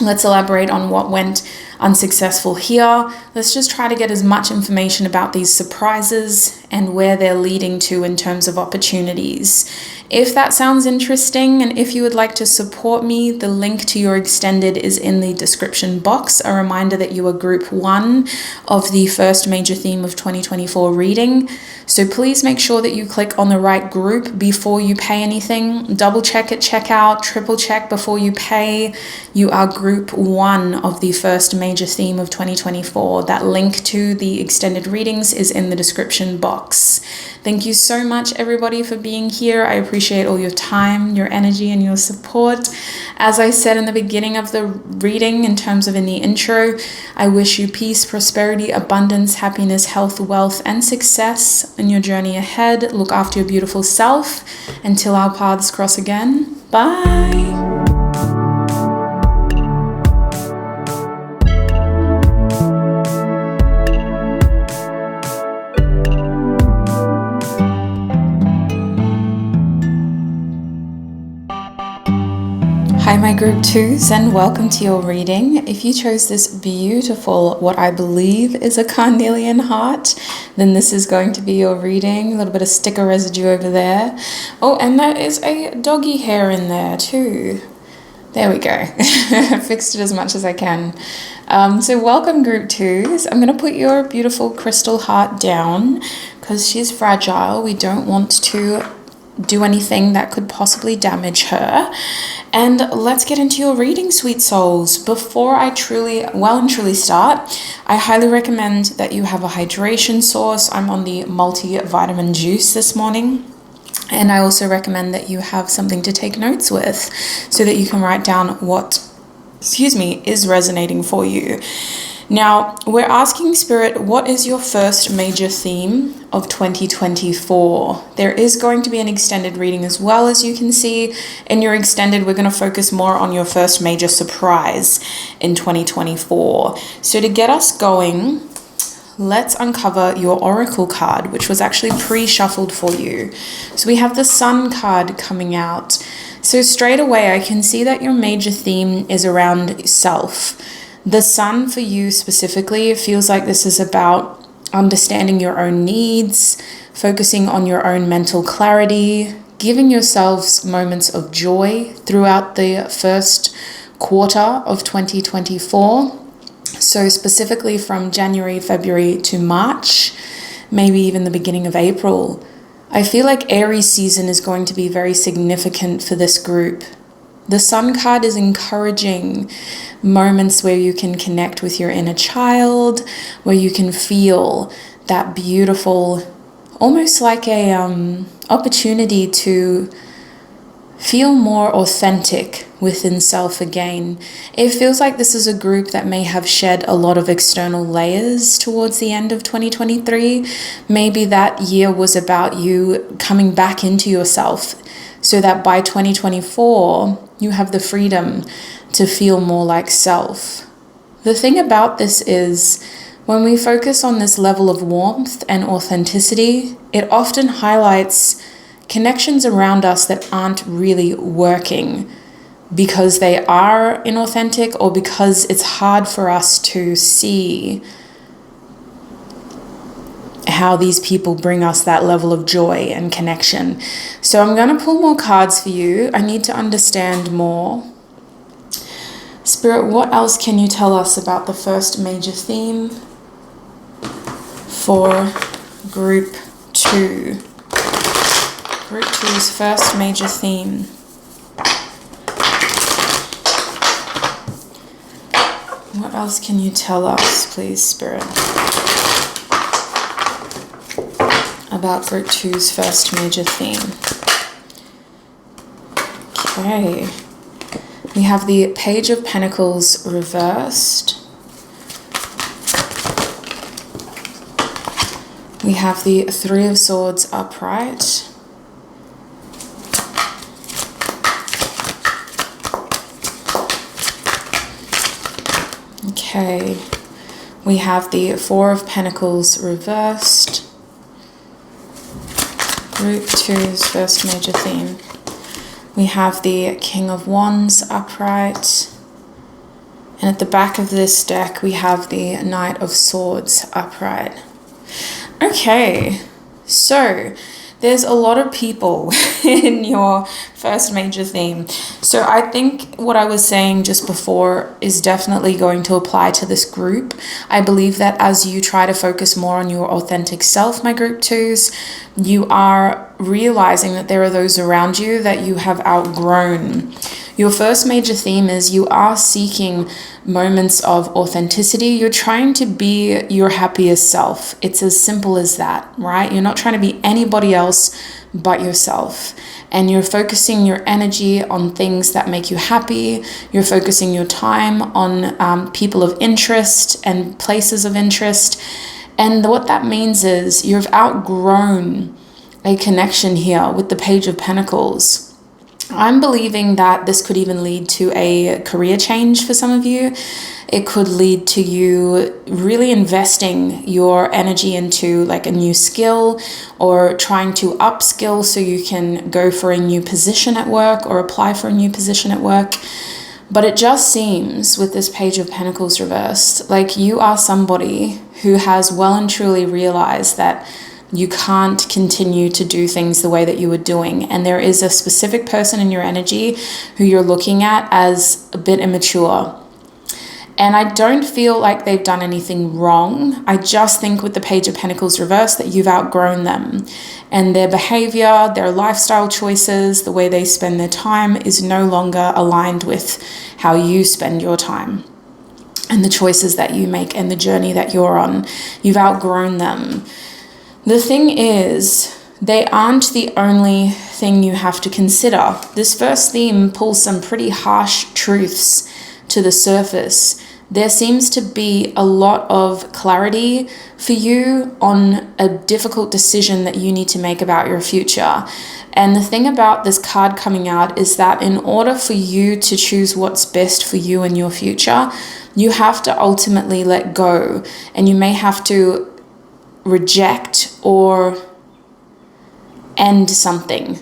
Let's elaborate on what went unsuccessful here. Let's just try to get as much information about these surprises and where they're leading to in terms of opportunities. If that sounds interesting, and if you would like to support me, the link to your extended is in the description box. A reminder that you are group 1 of the first major theme of 2024 reading. So please make sure that you click on the right group before you pay anything. Double check at checkout, triple check before you pay. You are group 1 of the first major theme of 2024. That link to the extended readings is in the description box. Thank you so much, everybody, for being here. I appreciate all your time, your energy, and your support. As I said in the beginning of the reading, in terms of in the intro, I wish you peace, prosperity, abundance, happiness, health, wealth, and success in your journey ahead. Look after your beautiful self. Until our paths cross again. Bye. Hi my group 2s, and welcome to your reading. If you chose this beautiful, what I believe is a Carnelian heart, then this is going to be your reading. A little bit of sticker residue over there. Oh, and there is a doggy hair in there too. There we go. I fixed it as much as I can. So welcome group 2s. I'm going to put your beautiful crystal heart down because she's fragile. We don't want to do anything that could possibly damage her. And let's get into your reading, sweet souls. Before I truly start, I highly recommend that you have a hydration source. I'm on the multivitamin juice this morning. And I also recommend that you have something to take notes with so that you can write down what, is resonating for you. Now, we're asking Spirit, what is your first major theme of 2024? There is going to be an extended reading as well, as you can see. In your extended, we're going to focus more on your first major surprise in 2024. So to get us going, let's uncover your oracle card, which was actually pre-shuffled for you. So we have the Sun card coming out. So straight away, I can see that your major theme is around self. The Sun for you specifically, it feels like this is about understanding your own needs, focusing on your own mental clarity, giving yourselves moments of joy throughout the first quarter of 2024. So specifically from January, February to March, maybe even the beginning of April. I feel like Aries season is going to be very significant for this group. The Sun card is encouraging moments where you can connect with your inner child, where you can feel that beautiful, almost like a opportunity to feel more authentic within self again. It feels like this is a group that may have shed a lot of external layers towards the end of 2023. Maybe that year was about you coming back into yourself so that by 2024, you have the freedom to feel more like self. The thing about this is, when we focus on this level of warmth and authenticity, it often highlights connections around us that aren't really working because they are inauthentic or because it's hard for us to see how these people bring us that level of joy and connection. So I'm going to pull more cards for you. I need to understand more. Spirit, what else can you tell us about the first major theme for group 2? Group 2's first major theme. What else can you tell us, please, Spirit? about group two's first major theme. Okay. We have the Page of Pentacles reversed. We have the Three of Swords upright. Okay. We have the Four of Pentacles reversed. Group two's first major theme. We have the King of Wands upright. And at the back of this deck, we have the Knight of Swords upright. Okay, so there's a lot of people in your first major theme. So I think what I was saying just before is definitely going to apply to this group. I believe that as you try to focus more on your authentic self, my group twos, you are realizing that there are those around you that you have outgrown. Your first major theme is you are seeking moments of authenticity. You're trying to be your happiest self. It's as simple as that, right? You're not trying to be anybody else but yourself. And you're focusing your energy on things that make you happy. You're focusing your time on people of interest and places of interest. And what that means is you've outgrown a connection here with the Page of Pentacles. I'm believing that this could even lead to a career change for some of you. It could lead to you really investing your energy into like a new skill or trying to upskill so you can go for a new position at work or apply for a new position at work. But it just seems with this Page of Pentacles reversed, like you are somebody who has well and truly realized that you can't continue to do things the way that you were doing. And there is a specific person in your energy who you're looking at as a bit immature. And I don't feel like they've done anything wrong. I just think with the Page of Pentacles reversed that you've outgrown them. And their behavior, their lifestyle choices, the way they spend their time is no longer aligned with how you spend your time. And the choices that you make and the journey that you're on. You've outgrown them. The thing is, they aren't the only thing you have to consider. This first theme pulls some pretty harsh truths to the surface. There seems to be a lot of clarity for you on a difficult decision that you need to make about your future. And the thing about this card coming out is that in order for you to choose what's best for you in your future, you have to ultimately let go. And you may have to reject or end something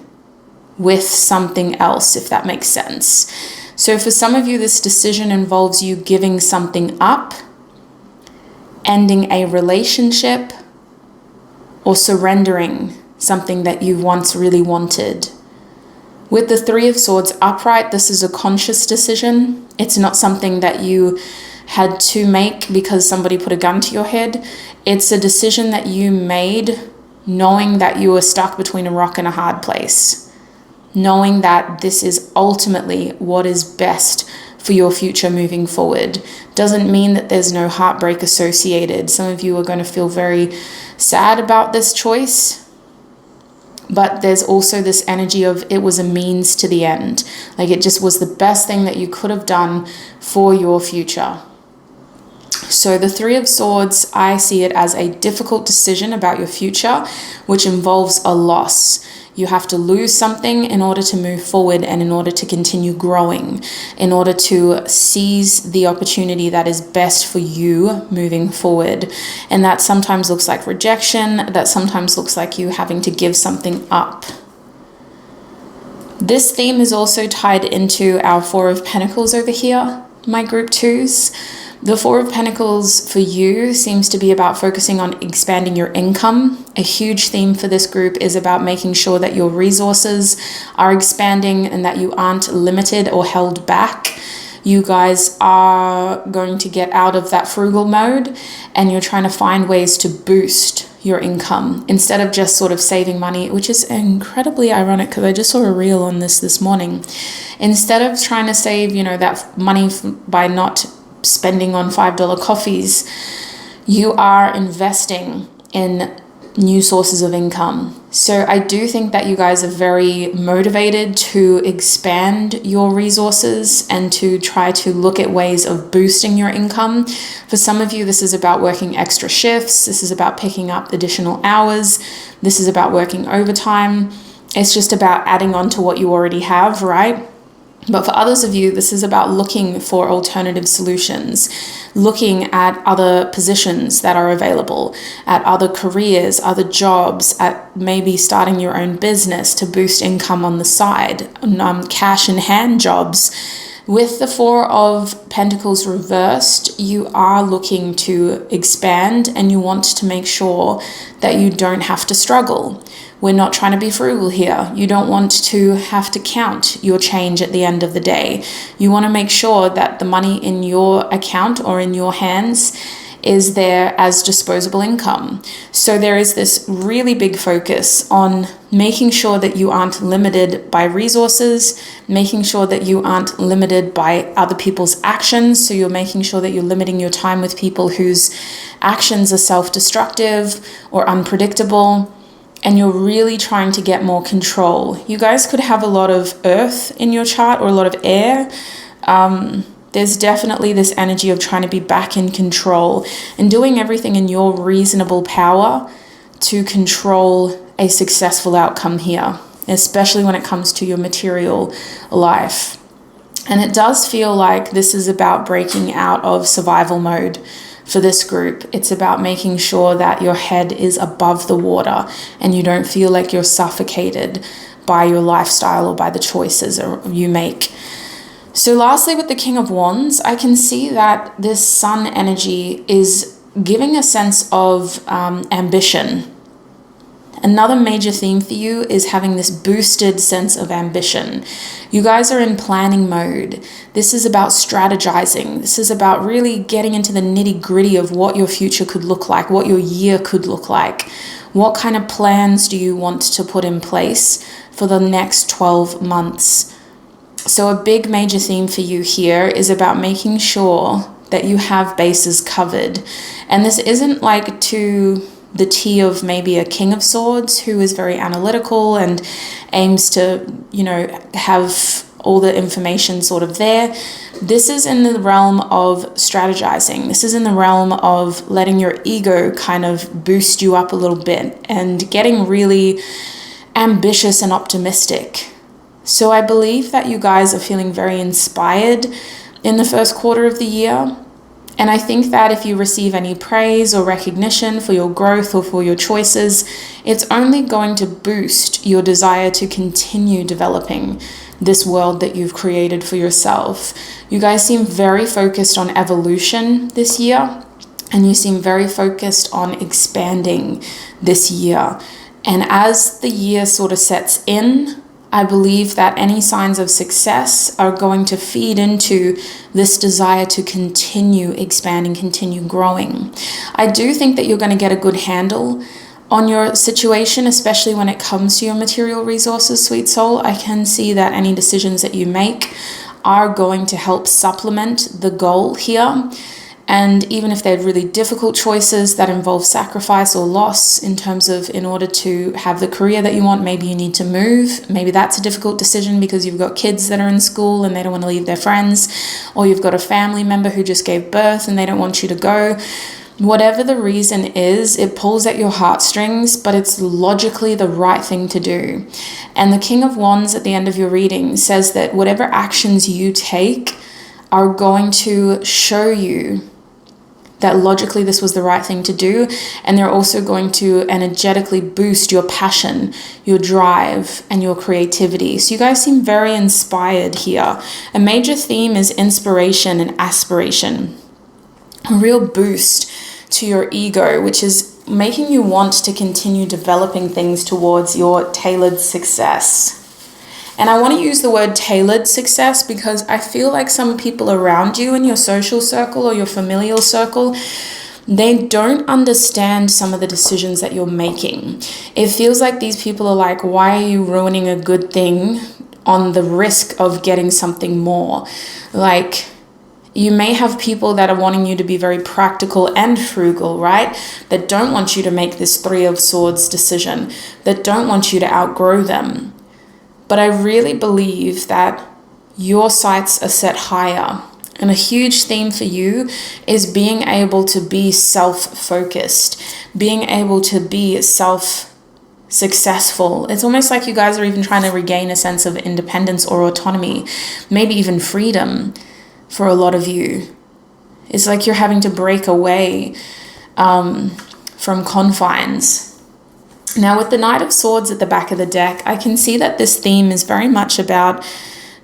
with something else, if that makes sense. So for some of you, this decision involves you giving something up, ending a relationship, or surrendering something that you once really wanted. With the Three of Swords upright, this is a conscious decision. It's not something that you had to make because somebody put a gun to your head. It's a decision that you made knowing that you were stuck between a rock and a hard place. Knowing that this is ultimately what is best for your future moving forward. Doesn't mean that there's no heartbreak associated. Some of you are going to feel very sad about this choice. But there's also this energy of it was a means to the end. Like it just was the best thing that you could have done for your future. So the Three of Swords, I see it as a difficult decision about your future, which involves a loss. You have to lose something in order to move forward and in order to continue growing, in order to seize the opportunity that is best for you moving forward. And that sometimes looks like rejection, that sometimes looks like you having to give something up. This theme is also tied into our Four of Pentacles over here, my group twos. The Four of Pentacles for you seems to be about focusing on expanding your income. A huge theme for this group is about making sure that your resources are expanding and that you aren't limited or held back. You guys are going to get out of that frugal mode and you're trying to find ways to boost your income instead of just sort of saving money, which is incredibly ironic because I just saw a reel on this morning. Instead of trying to save, that money by not spending on $5 coffees, you are investing in new sources of income. So I do think that you guys are very motivated to expand your resources and to try to look at ways of boosting your income. For some of you, this is about working extra shifts. This is about picking up additional hours. This is about working overtime. It's just about adding on to what you already have, right? But for others of you, this is about looking for alternative solutions, looking at other positions that are available, at other careers, other jobs, at maybe starting your own business to boost income on the side, cash in hand jobs. With the Four of Pentacles reversed, you are looking to expand and you want to make sure that you don't have to struggle. We're not trying to be frugal here. You don't want to have to count your change at the end of the day. You want to make sure that the money in your account or in your hands is there as disposable income. So there is this really big focus on making sure that you aren't limited by resources, making sure that you aren't limited by other people's actions. So you're making sure that you're limiting your time with people whose actions are self-destructive or unpredictable. And you're really trying to get more control. You guys could have a lot of earth in your chart or a lot of air. There's definitely this energy of trying to be back in control and doing everything in your reasonable power to control a successful outcome here, especially when it comes to your material life. And it does feel like this is about breaking out of survival mode. For this group, it's about making sure that your head is above the water and you don't feel like you're suffocated by your lifestyle or by the choices you make. So lastly, with the King of Wands, I can see that this sun energy is giving a sense of ambition. Another major theme for you is having this boosted sense of ambition. You guys are in planning mode. This is about strategizing. This is about really getting into the nitty-gritty of what your future could look like, what your year could look like. What kind of plans do you want to put in place for the next 12 months? So a big major theme for you here is about making sure that you have bases covered. And this isn't like to the T of maybe a King of Swords who is very analytical and aims to, have all the information sort of there. This is in the realm of strategizing. This is in the realm of letting your ego kind of boost you up a little bit and getting really ambitious and optimistic. So I believe that you guys are feeling very inspired in the first quarter of the year. And I think that if you receive any praise or recognition for your growth or for your choices, it's only going to boost your desire to continue developing this world that you've created for yourself. You guys seem very focused on evolution this year, and you seem very focused on expanding this year. And as the year sort of sets in, I believe that any signs of success are going to feed into this desire to continue expanding, continue growing. I do think that you're going to get a good handle on your situation, especially when it comes to your material resources, sweet soul. I can see that any decisions that you make are going to help supplement the goal here. And even if they're really difficult choices that involve sacrifice or loss in order to have the career that you want, maybe you need to move. Maybe that's a difficult decision because you've got kids that are in school and they don't want to leave their friends, or you've got a family member who just gave birth and they don't want you to go. Whatever the reason is, it pulls at your heartstrings, but it's logically the right thing to do. And the King of Wands at the end of your reading says that whatever actions you take are going to show you that logically this was the right thing to do, and they're also going to energetically boost your passion, your drive, and your creativity. So you guys seem very inspired here. A major theme is inspiration and aspiration. A real boost to your ego, which is making you want to continue developing things towards your tailored success. And I want to use the word tailored success because I feel like some people around you in your social circle or your familial circle, they don't understand some of the decisions that you're making. It feels like these people are like, why are you ruining a good thing on the risk of getting something more? Like, You may have people that are wanting you to be very practical and frugal, right? That don't want you to make this Three of Swords decision, that don't want you to outgrow them. But I really believe that your sights are set higher. And a huge theme for you is being able to be self-focused, being able to be successful. It's almost like you guys are even trying to regain a sense of independence or autonomy, maybe even freedom for a lot of you. It's like you're having to break away from confines. Now, with the Knight of Swords at the back of the deck, I can see that this theme is very much about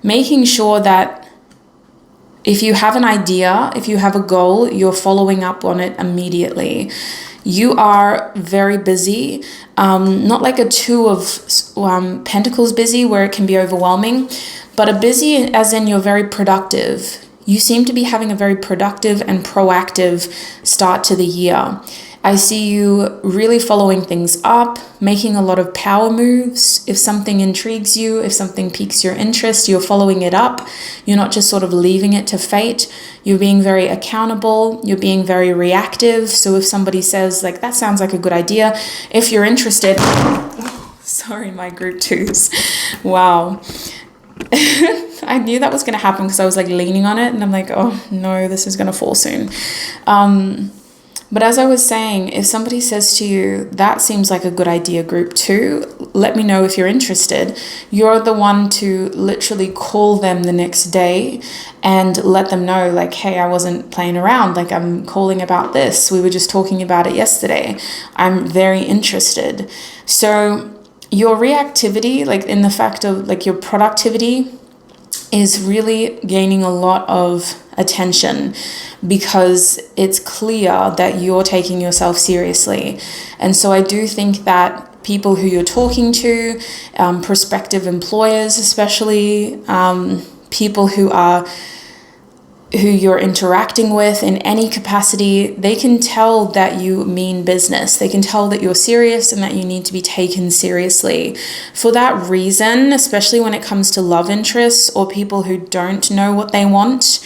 making sure that if you have an idea, if you have a goal, you're following up on it immediately. You are very busy, not like a Two of Pentacles busy where it can be overwhelming, but a busy as in you're very productive. You seem to be having a very productive and proactive start to the year. I see you really following things up, making a lot of power moves. If something intrigues you, if something piques your interest, you're following it up. You're not just sort of leaving it to fate. You're being very accountable. You're being very reactive. So if somebody says, like, that sounds like a good idea, if you're interested, sorry, my group twos. Wow. I knew that was going to happen because I was like leaning on it and I'm like, oh no, this is going to fall soon. But as I was saying, if somebody says to you, that seems like a good idea, group two, let me know if you're interested. You're the one to literally call them the next day and let them know, like, hey, I wasn't playing around. Like, I'm calling about this. We were just talking about it yesterday. I'm very interested. So your reactivity, like in the fact of like your productivity, is really gaining a lot of attention because it's clear that you're taking yourself seriously. And so I do think that people who you're talking to, prospective employers especially, people who you're interacting with in any capacity, they can tell that you mean business. They can tell that you're serious and that you need to be taken seriously. For that reason, especially when it comes to love interests or people who don't know what they want,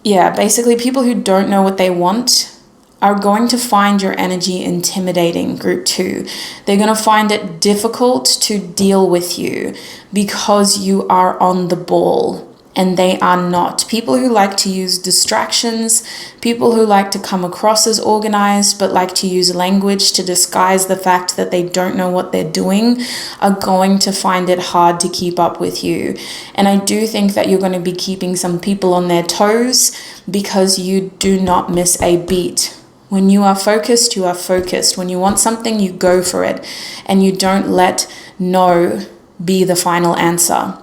basically people who don't know what they want are going to find your energy intimidating, group two. They're going to find it difficult to deal with you because you are on the ball. And they are not. People who like to use distractions, people who like to come across as organized but like to use language to disguise the fact that they don't know what they're doing, are going to find it hard to keep up with you. And I do think that you're going to be keeping some people on their toes because you do not miss a beat. When you are focused, you are focused. When you want something, you go for it. And you don't let no be the final answer.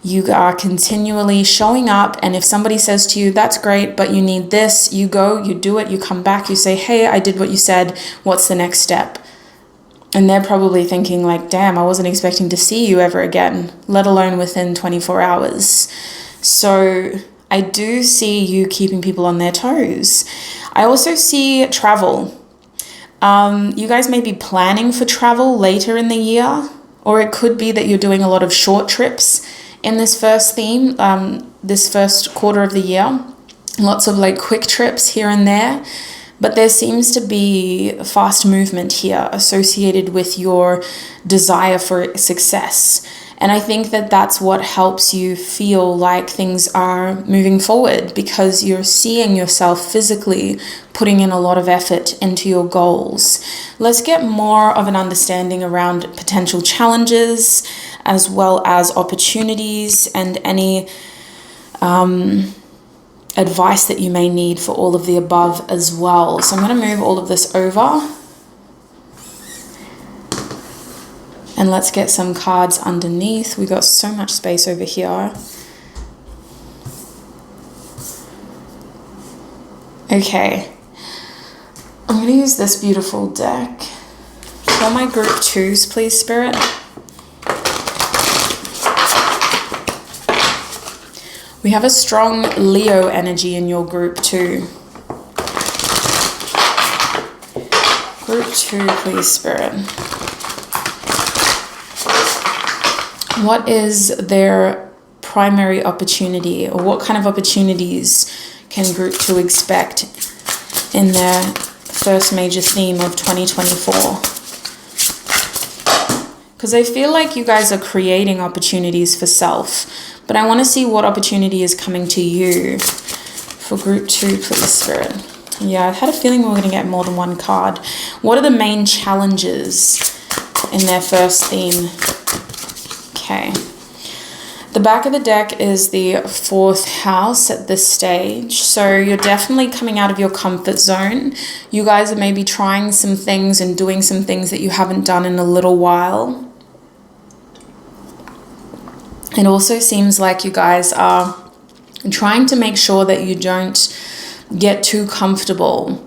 You are continually showing up, and if somebody says to you, that's great, but you need this, you go, you do it, you come back, you say, hey, I did what you said, what's the next step? And they're probably thinking like, damn, I wasn't expecting to see you ever again, let alone within 24 hours. So I do see you keeping people on their toes. I also see travel. You guys may be planning for travel later in the year, or it could be that you're doing a lot of short trips in this first theme, this first quarter of the year. Lots of like quick trips here and there, but there seems to be fast movement here associated with your desire for success. And I think that that's what helps you feel like things are moving forward because you're seeing yourself physically putting in a lot of effort into your goals. Let's get more of an understanding around potential challenges as well as opportunities and any advice that you may need for all of the above as well. So I'm going to move all of this over. And let's get some cards underneath. We got so much space over here. Okay. I'm going to use this beautiful deck. For my group twos, please, Spirit. We have a strong Leo energy in your group too. Group two, please, Spirit. What is their primary opportunity, or what kind of opportunities can group 2 expect in their first major theme of 2024? Because I feel like you guys are creating opportunities for self, but I want to see what opportunity is coming to you for group 2, please, Spirit. Yeah, I had a feeling we were going to get more than one card. What are the main challenges in their first theme? Okay. The back of the deck is the 4th house at this stage. So you're definitely coming out of your comfort zone. You guys are maybe trying some things and doing some things that you haven't done in a little while. It also seems like you guys are trying to make sure that you don't get too comfortable.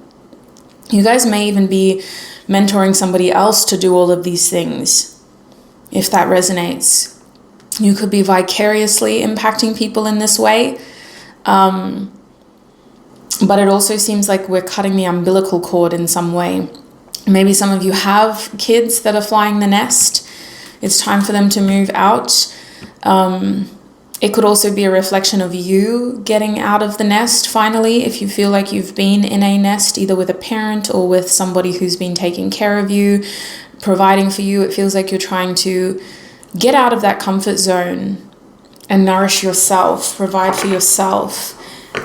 You guys may even be mentoring somebody else to do all of these things, if that resonates. You could be vicariously impacting people in this way. But it also seems like we're cutting the umbilical cord in some way. Maybe some of you have kids that are flying the nest. It's time for them to move out. It could also be a reflection of you getting out of the nest finally, if you feel like you've been in a nest, either with a parent or with somebody who's been taking care of you, providing for you. It feels like you're trying to get out of that comfort zone and nourish yourself, provide for yourself.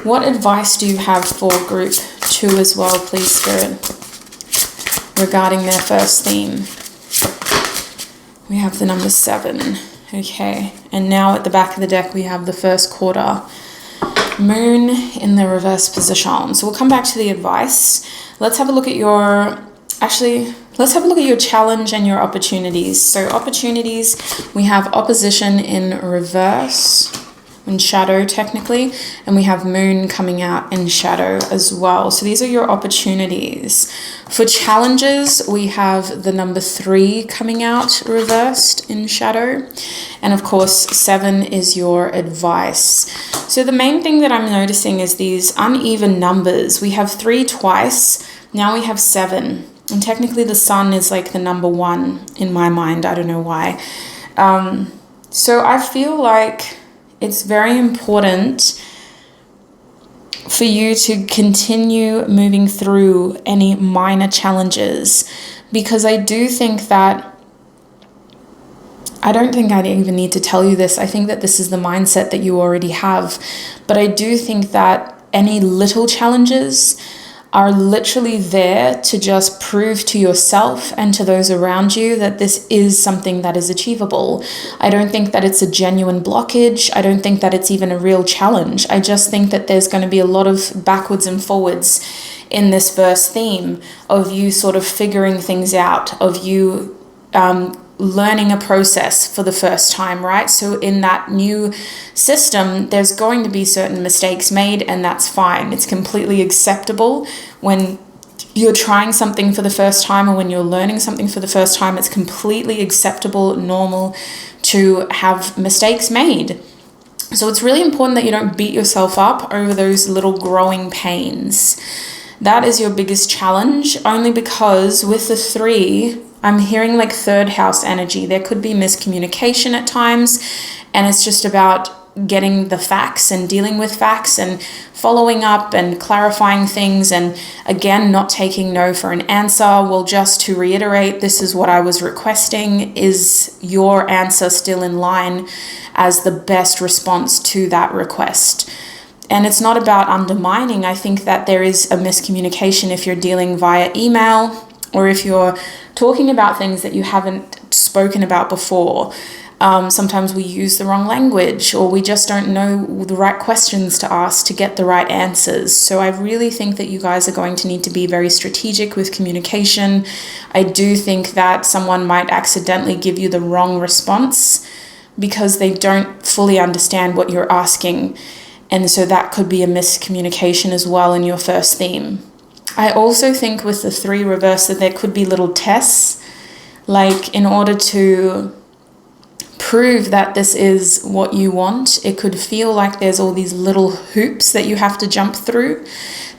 What advice do you have for group 2 as well, please, Spirit, regarding their first theme? We have the number 7. Okay, and now at the back of the deck, we have the first quarter. Moon in the reverse position. So we'll come back to the advice. Let's have a look at your... Actually, let's have a look at your challenge and your opportunities. So opportunities, we have opposition in reverse, in shadow technically, and we have moon coming out in shadow as well. So these are your opportunities. For challenges, we have the number 3 coming out reversed in shadow. And of course, 7 is your advice. So the main thing that I'm noticing is these uneven numbers. We have 3 twice, now we have 7. And technically the sun is like the number 1 in my mind. I don't know why. So I feel like it's very important for you to continue moving through any minor challenges, because I do think that, I don't think I even need to tell you this. I think that this is the mindset that you already have. But I do think that any little challenges are literally there to just prove to yourself and to those around you that this is something that is achievable. I don't think that it's a genuine blockage. I don't think that it's even a real challenge. I just think that there's going to be a lot of backwards and forwards in this first theme of you sort of figuring things out, of you learning a process for the first time, right? So in that new system, there's going to be certain mistakes made, and that's fine. It's completely acceptable when you're trying something for the first time, or when you're learning something for the first time. It's completely acceptable, normal to have mistakes made. So it's really important that you don't beat yourself up over those little growing pains. That is your biggest challenge, only because with the 3, I'm hearing like 3rd house energy. There could be miscommunication at times, and it's just about getting the facts and dealing with facts and following up and clarifying things, and again, not taking no for an answer. Well, just to reiterate, this is what I was requesting. Is your answer still in line as the best response to that request? And it's not about undermining. I think that there is a miscommunication if you're dealing via email, or if you're talking about things that you haven't spoken about before. Sometimes we use the wrong language, or we just don't know the right questions to ask to get the right answers. So I really think that you guys are going to need to be very strategic with communication. I do think that someone might accidentally give you the wrong response because they don't fully understand what you're asking. And so that could be a miscommunication as well in your first theme. I also think with the 3 reverse that there could be little tests, like in order to prove that this is what you want, it could feel like there's all these little hoops that you have to jump through.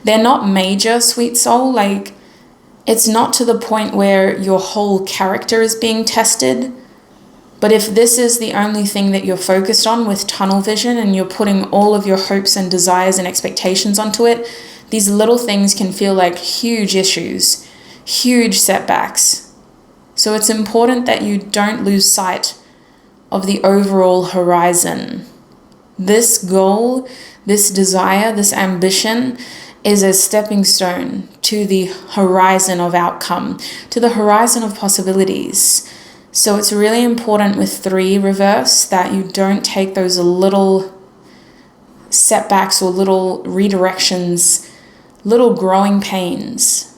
They're not major, sweet soul. Like, it's not to the point where your whole character is being tested, But if this is the only thing that you're focused on with tunnel vision and you're putting all of your hopes and desires and expectations onto it, these little things can feel like huge issues, huge setbacks. So it's important that you don't lose sight of the overall horizon. This goal, this desire, this ambition is a stepping stone to the horizon of outcome, to the horizon of possibilities. So it's really important with 3 reverse that you don't take those little setbacks or little redirections, little growing pains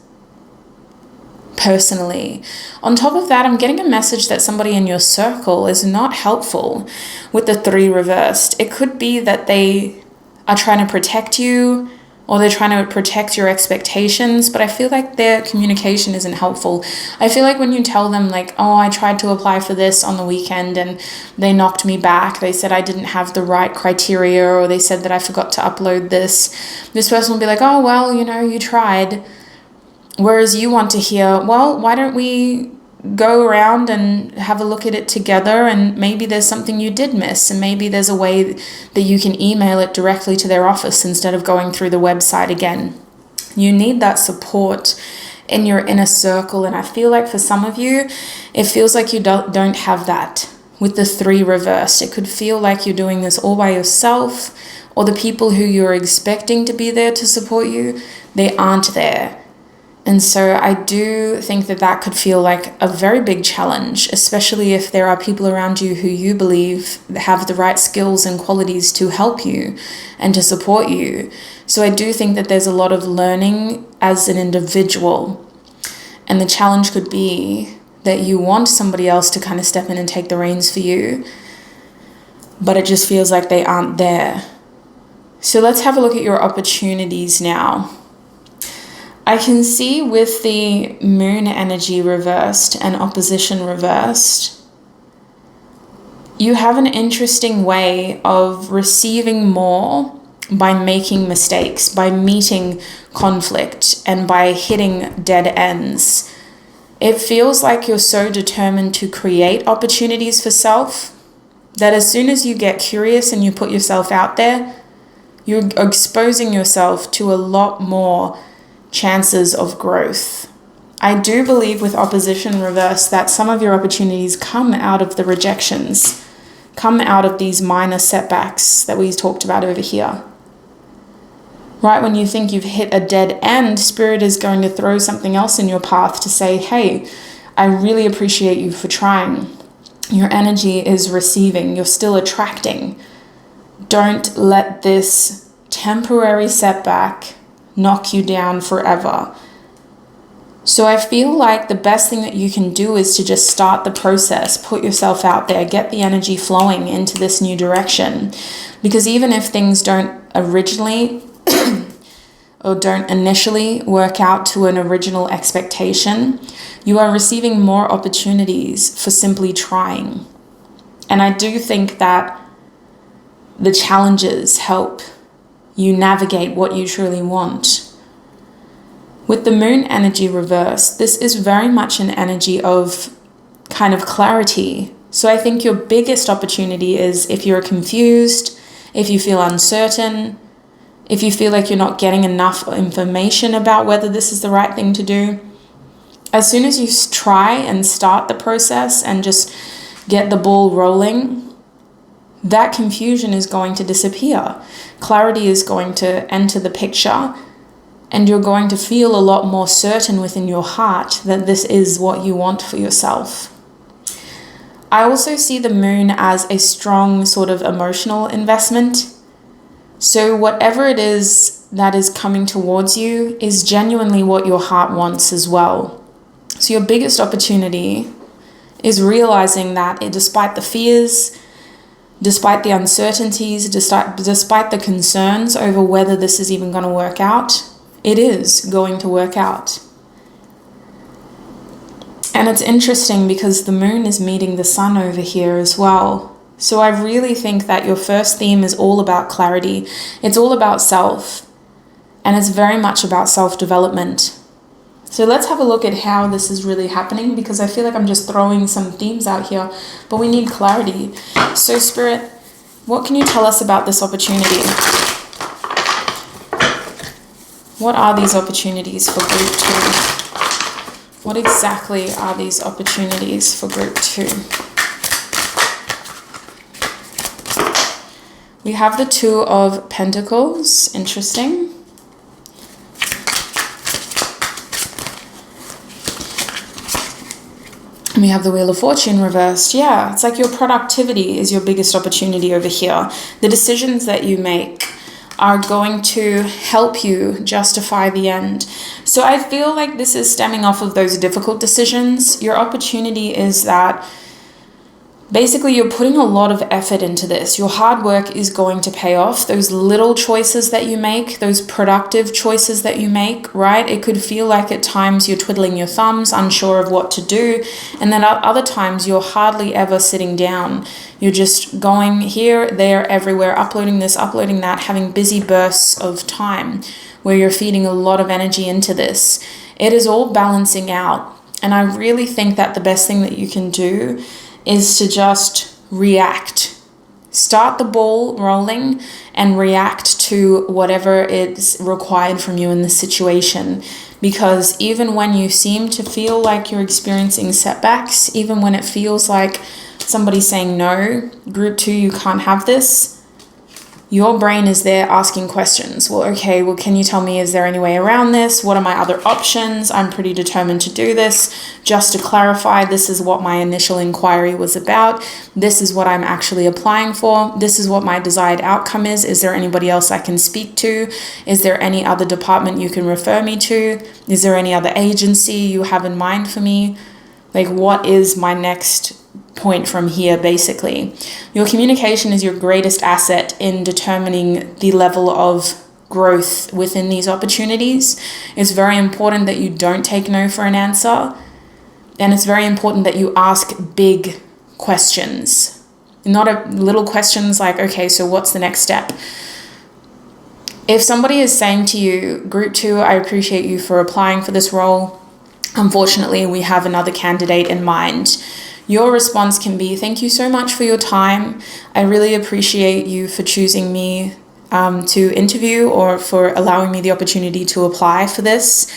personally. On top of that, I'm getting a message that somebody in your circle is not helpful with the 3 reversed. It could be that they are trying to protect you, or they're trying to protect your expectations, but I feel like their communication isn't helpful. I feel like when you tell them like, oh, I tried to apply for this on the weekend and they knocked me back. They said I didn't have the right criteria, or they said that I forgot to upload this. This person will be like, oh, well, you tried. Whereas you want to hear, well, why don't we go around and have a look at it together, and maybe there's something you did miss, and maybe there's a way that you can email it directly to their office instead of going through the website again. You need that support in your inner circle, and I feel like for some of you, it feels like you don't have that with the 3 reversed. It could feel like you're doing this all by yourself, or the people who you're expecting to be there to support you, they aren't there. And so I do think that that could feel like a very big challenge, especially if there are people around you who you believe have the right skills and qualities to help you and to support you. So I do think that there's a lot of learning as an individual. And the challenge could be that you want somebody else to kind of step in and take the reins for you, but it just feels like they aren't there. So let's have a look at your opportunities now. I can see with the moon energy reversed and opposition reversed, you have an interesting way of receiving more by making mistakes, by meeting conflict, and by hitting dead ends. It feels like you're so determined to create opportunities for self that as soon as you get curious and you put yourself out there, you're exposing yourself to a lot more chances of growth. I do believe with opposition reverse that some of your opportunities come out of the rejections, come out of these minor setbacks that we talked about over here. Right when you think you've hit a dead end, Spirit is going to throw something else in your path to say, hey, I really appreciate you for trying. Your energy is receiving, you're still attracting. Don't let this temporary setback knock you down forever. So I feel like the best thing that you can do is to just start the process, put yourself out there, get the energy flowing into this new direction. Because even if things don't originally or don't initially work out to an original expectation, you are receiving more opportunities for simply trying. And I do think that the challenges help you navigate what you truly want. With the moon energy reverse, this is very much an energy of kind of clarity. So I think your biggest opportunity is if you're confused, if you feel uncertain, if you feel like you're not getting enough information about whether this is the right thing to do. As soon as you try and start the process and just get the ball rolling, that confusion is going to disappear. Clarity is going to enter the picture, and you're going to feel a lot more certain within your heart that this is what you want for yourself. I also see the moon as a strong sort of emotional investment. So whatever it is that is coming towards you is genuinely what your heart wants as well. So your biggest opportunity is realizing that despite the fears, despite the uncertainties, despite the concerns over whether this is even going to work out, it is going to work out. And it's interesting because the moon is meeting the sun over here as well. So I really think that your first theme is all about clarity. It's all about self. And it's very much about self-development. So let's have a look at how this is really happening, because I feel like I'm just throwing some themes out here, but we need clarity. So Spirit, what can you tell us about this opportunity? What are these opportunities for group 2? What exactly are these opportunities for group 2? We have the 2 of Pentacles. Interesting. We have the Wheel of Fortune reversed. Yeah, it's like your productivity is your biggest opportunity over here. The decisions that you make are going to help you justify the end. So I feel like this is stemming off of those difficult decisions. Your opportunity is that basically you're putting a lot of effort into this. Your hard work is going to pay off. Those little choices that you make, those productive choices that you make, right? It could feel like at times you're twiddling your thumbs, unsure of what to do. And then at other times you're hardly ever sitting down. You're just going here, there, everywhere, uploading this, uploading that, having busy bursts of time where you're feeding a lot of energy into this. It is all balancing out. And I really think that the best thing that you can do is to just react. Start the ball rolling and react to whatever is required from you in the situation. Because even when you seem to feel like you're experiencing setbacks, even when it feels like somebody's saying, no, group 2, you can't have this, your brain is there asking questions. Well, okay, well, can you tell me, is there any way around this? What are my other options? I'm pretty determined to do this. Just to clarify, this is what my initial inquiry was about. This is what I'm actually applying for. This is what my desired outcome is. Is there anybody else I can speak to? Is there any other department you can refer me to? Is there any other agency you have in mind for me? Like, what is my next point from here, basically? Your communication is your greatest asset in determining the level of growth within these opportunities. It's very important that you don't take no for an answer. And it's very important that you ask big questions, not little questions like, okay, so what's the next step? If somebody is saying to you, group 2, I appreciate you for applying for this role. Unfortunately, we have another candidate in mind. Your response can be, thank you so much for your time. I really appreciate you for choosing me to interview or for allowing me the opportunity to apply for this.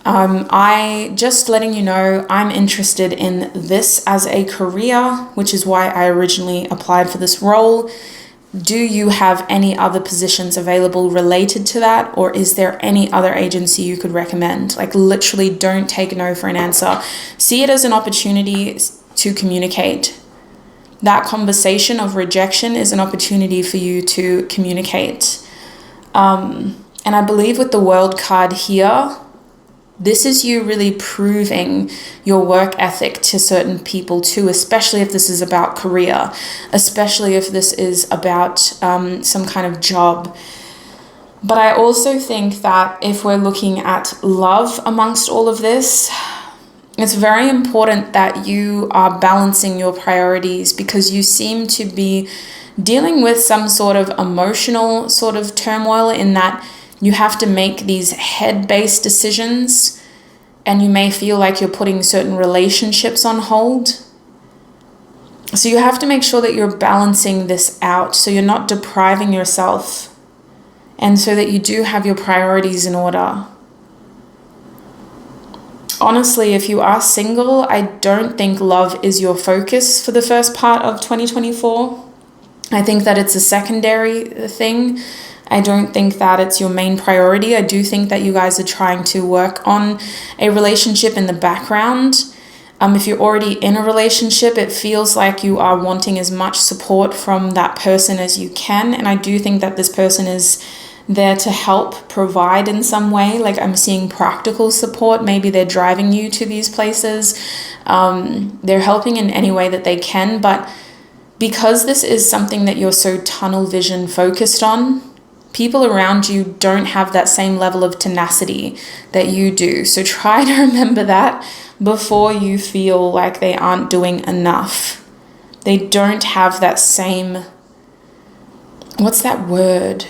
I just letting you know, I'm interested in this as a career, which is why I originally applied for this role. Do you have any other positions available related to that? Or is there any other agency you could recommend? Like, literally don't take no for an answer. See it as an opportunity to communicate. That conversation of rejection is an opportunity for you to communicate. And I believe with the World card here, this is you really proving your work ethic to certain people too, especially if this is about career, especially if this is about some kind of job. But I also think that if we're looking at love amongst all of this, it's very important that you are balancing your priorities, because you seem to be dealing with some sort of emotional sort of turmoil in that you have to make these head-based decisions, and you may feel like you're putting certain relationships on hold. So you have to make sure that you're balancing this out so you're not depriving yourself, and so that you do have your priorities in order. Honestly, if you are single, I don't think love is your focus for the first part of 2024. I think that it's a secondary thing. I don't think that it's your main priority. I do think that you guys are trying to work on a relationship in the background. If you're already in a relationship, it feels like you are wanting as much support from that person as you can. And I do think that this person is there to help provide in some way. Like, I'm seeing practical support. Maybe they're driving you to these places. They're helping in any way that they can. But because this is something that you're so tunnel vision focused on, people around you don't have that same level of tenacity that you do. So try to remember that before you feel like they aren't doing enough. They don't have that same, what's that word?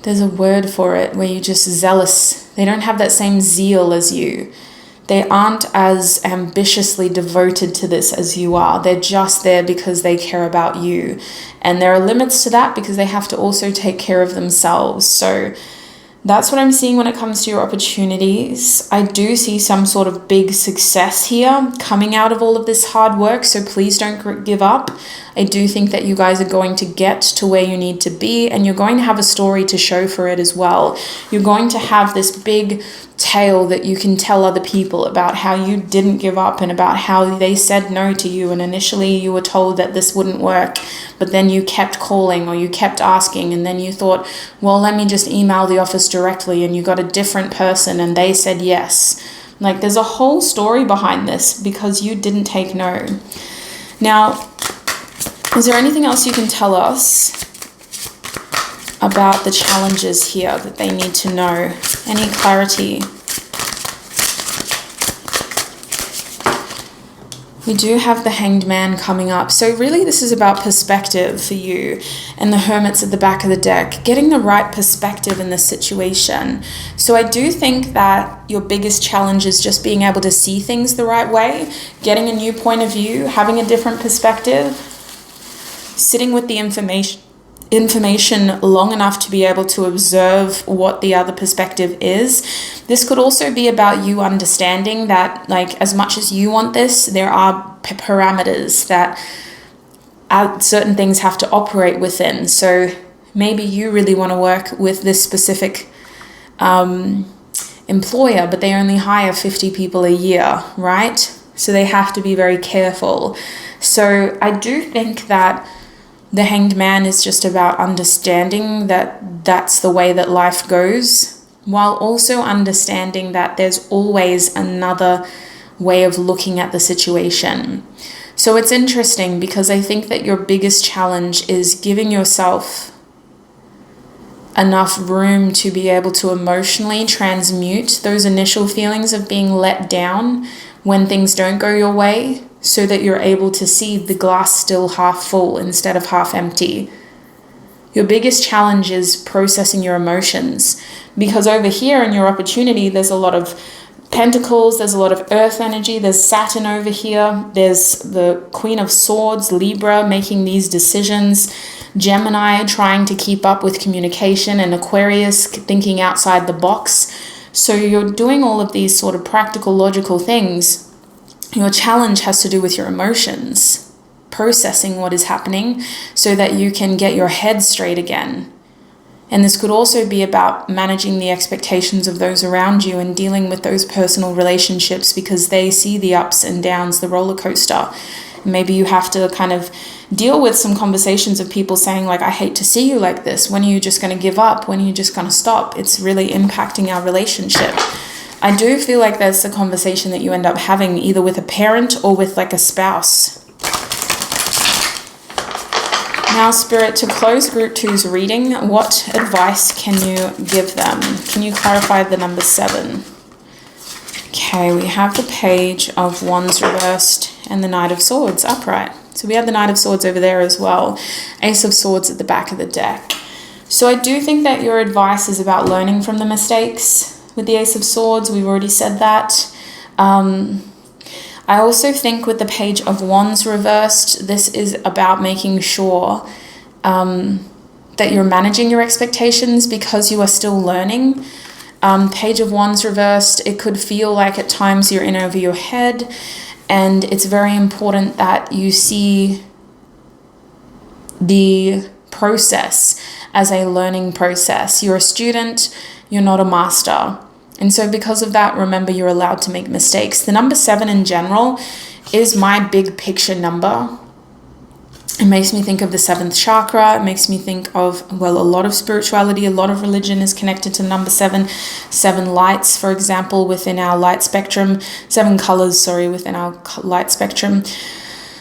There's a word for it where you're just zealous They don't have that same zeal as you. They aren't as ambitiously devoted to this as you are. They're just there because they care about you. And there are limits to that because they have to also take care of themselves. So that's what I'm seeing when it comes to your opportunities. I do see some sort of big success here coming out of all of this hard work, so please don't give up. I do think that you guys are going to get to where you need to be, and you're going to have a story to show for it as well. You're going to have this big tale that you can tell other people about how you didn't give up and about how they said no to you, and initially you were told that this wouldn't work, but then you kept calling or you kept asking, and then you thought, well, let me just email the office directly, and you got a different person and they said yes. Like, there's a whole story behind this because you didn't take no. Now, is there anything else you can tell us about the challenges here that they need to know? Any clarity? We do have the Hanged Man coming up. So really this is about perspective for you, and the Hermit's at the back of the deck, getting the right perspective in this situation. So I do think that your biggest challenge is just being able to see things the right way, getting a new point of view, having a different perspective, sitting with the information long enough to be able to observe what the other perspective is. This could also be about you understanding that, like, as much as you want this, there are parameters that certain things have to operate within. So maybe you really want to work with this specific employer, but they only hire 50 people a year, right? So they have to be very careful. So I do think that the Hanged Man is just about understanding that that's the way that life goes, while also understanding that there's always another way of looking at the situation. So it's interesting because I think that your biggest challenge is giving yourself enough room to be able to emotionally transmute those initial feelings of being let down when things don't go your way, so that you're able to see the glass still half full instead of half empty. Your biggest challenge is processing your emotions, because over here in your opportunity, there's a lot of Pentacles, there's a lot of earth energy, there's Saturn over here, there's the Queen of Swords, Libra, making these decisions, Gemini trying to keep up with communication, and Aquarius thinking outside the box. So you're doing all of these sort of practical, logical things. Your challenge has to do with your emotions, processing what is happening so that you can get your head straight again. And this could also be about managing the expectations of those around you and dealing with those personal relationships, because they see the ups and downs, the roller coaster. Maybe you have to kind of deal with some conversations of people saying, like, I hate to see you like this. When are you just going to give up? When are you just going to stop? It's really impacting our relationship. I do feel like that's a conversation that you end up having either with a parent or with like a spouse. Now, Spirit, to close Group 2's reading, what advice can you give them? Can you clarify the number 7? Okay, we have the Page of Wands reversed and the Knight of Swords upright. So we have the Knight of Swords over there as well. Ace of Swords at the back of the deck. So I do think that your advice is about learning from the mistakes. With the Ace of Swords, we've already said that. I also think with the Page of Wands reversed, this is about making sure that you're managing your expectations because you are still learning. Page of Wands reversed, it could feel like at times you're in over your head, and it's very important that you see the process as a learning process. You're a student, you're not a master. And so because of that, remember, you're allowed to make mistakes. The number 7 in general is my big picture number. It makes me think of the 7th chakra. It makes me think of, well, a lot of spirituality, a lot of religion is connected to number 7. 7 lights, for example, within our light spectrum. 7 colors, within our light spectrum.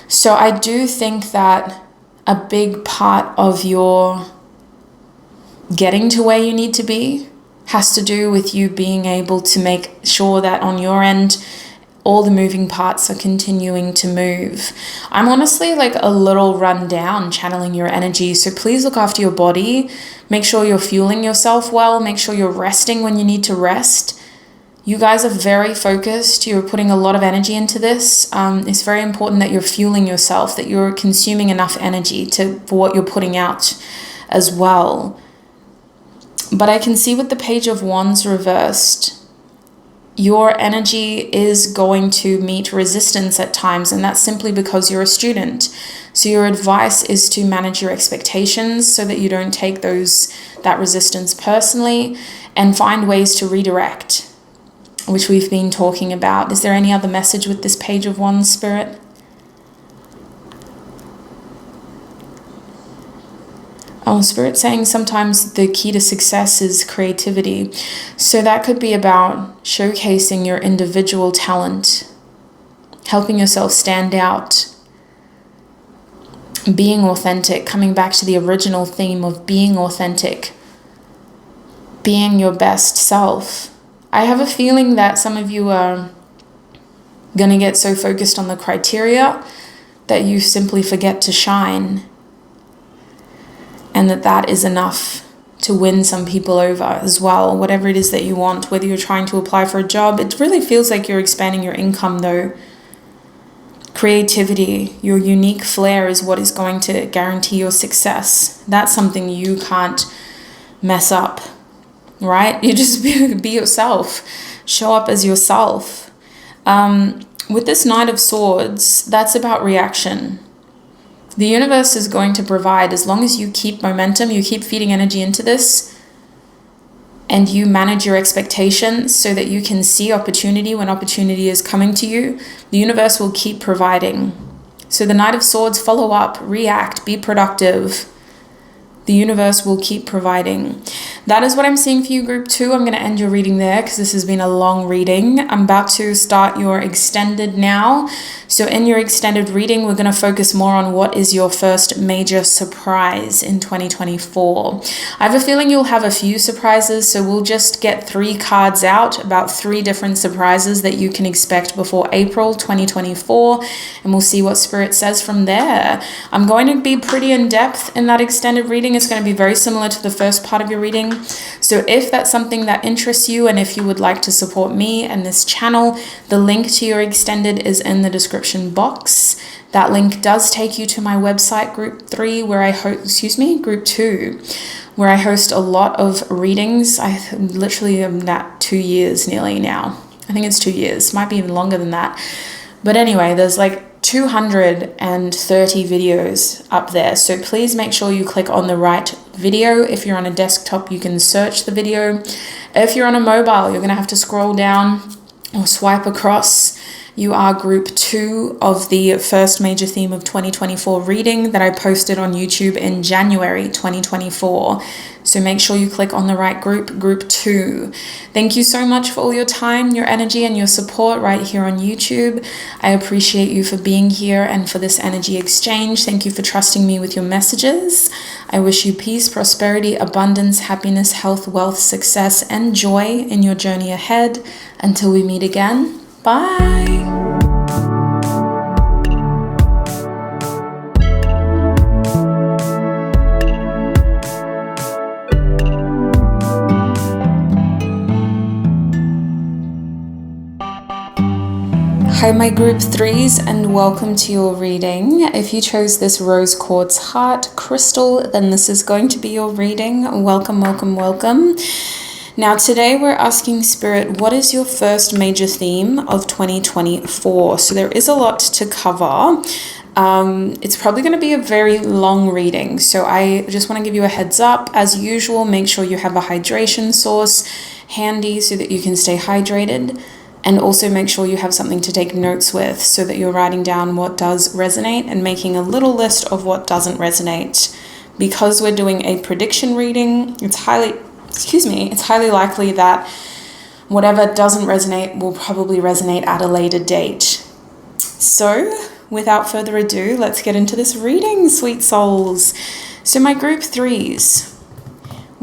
So I do think that a big part of your getting to where you need to be has to do with you being able to make sure that on your end, all the moving parts are continuing to move. I'm honestly like a little run down channeling your energy. So please look after your body. Make sure you're fueling yourself well. Make sure you're resting when you need to rest. You guys are very focused. You're putting a lot of energy into this. It's very important that you're fueling yourself, that you're consuming enough energy for what you're putting out as well. But I can see with the Page of Wands reversed, your energy is going to meet resistance at times, and that's simply because you're a student. So your advice is to manage your expectations so that you don't take that resistance personally, and find ways to redirect, which we've been talking about. Is there any other message with this Page of Wands, Spirit? Oh, Spirit saying sometimes the key to success is creativity. So that could be about showcasing your individual talent, helping yourself stand out, being authentic, coming back to the original theme of being authentic, being your best self. I have a feeling that some of you are going to get so focused on the criteria that you simply forget to shine. And that is enough to win some people over as well, whatever it is that you want, whether you're trying to apply for a job. It really feels like you're expanding your income though. Creativity, your unique flair is what is going to guarantee your success. That's something you can't mess up, right? You just be yourself. Show up as yourself. With this Knight of Swords, that's about reaction. The universe is going to provide as long as you keep momentum, you keep feeding energy into this, and you manage your expectations so that you can see opportunity when opportunity is coming to you. The universe will keep providing. So the Knight of Swords, follow up, react, be productive. The universe will keep providing. That is what I'm seeing for you, group 2. I'm going to end your reading there because this has been a long reading. I'm about to start your extended now. So in your extended reading, we're going to focus more on what is your first major surprise in 2024. I have a feeling you'll have a few surprises, so we'll just get 3 cards out, about 3 different surprises that you can expect before April 2024, and we'll see what Spirit says from there. I'm going to be pretty in depth in that extended reading. It's going to be very similar to the first part of your reading. So if that's something that interests you, and if you would like to support me and this channel, the link to your extended is in the description box. That link does take you to my website, group 3, where I group 2, where I host a lot of readings. I literally am at 2 years nearly now. I think it's 2 years, might be even longer than that. But anyway, there's like 230 videos up there. So please make sure you click on the right video. If you're on a desktop, you can search the video. If you're on a mobile, you're going to have to scroll down or swipe across. You are group 2 of the first major theme of 2024 reading that I posted on YouTube in January 2024. So make sure you click on the right group, group 2. Thank you so much for all your time, your energy, and your support right here on YouTube. I appreciate you for being here and for this energy exchange. Thank you for trusting me with your messages. I wish you peace, prosperity, abundance, happiness, health, wealth, success, and joy in your journey ahead. Until we meet again. Bye. Hi my group 3s, and welcome to your reading. If you chose this rose quartz heart crystal, then this is going to be your reading. Welcome, welcome, welcome. Now today we're asking Spirit, what is your first major theme of 2024? So there is a lot to cover. It's probably going to be a very long reading, so I just want to give you a heads up. As usual, make sure you have a hydration source handy so that you can stay hydrated, and also make sure you have something to take notes with so that you're writing down what does resonate and making a little list of what doesn't resonate. Because we're doing a prediction reading, it's highly likely that whatever doesn't resonate will probably resonate at a later date. So, without further ado, let's get into this reading, sweet souls. So my group 3s,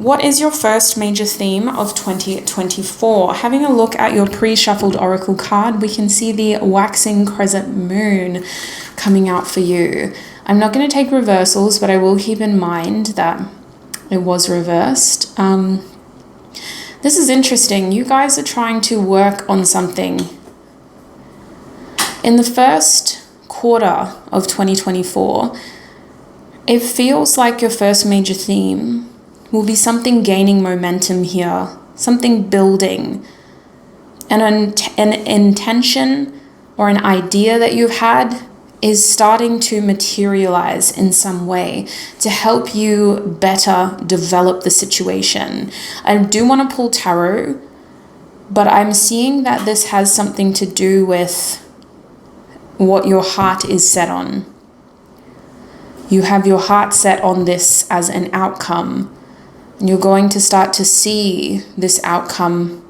what is your first major theme of 2024? Having a look at your pre-shuffled oracle card, we can see the waxing crescent moon coming out for you. I'm not going to take reversals, but I will keep in mind that it was reversed. This is interesting. You guys are trying to work on something. In the first quarter of 2024, it feels like your first major theme will be something gaining momentum here, something building, an intention or an idea that you've had is starting to materialize in some way to help you better develop the situation. I do want to pull tarot, but I'm seeing that this has something to do with what your heart is set on. You have your heart set on this as an outcome. You're going to start to see this outcome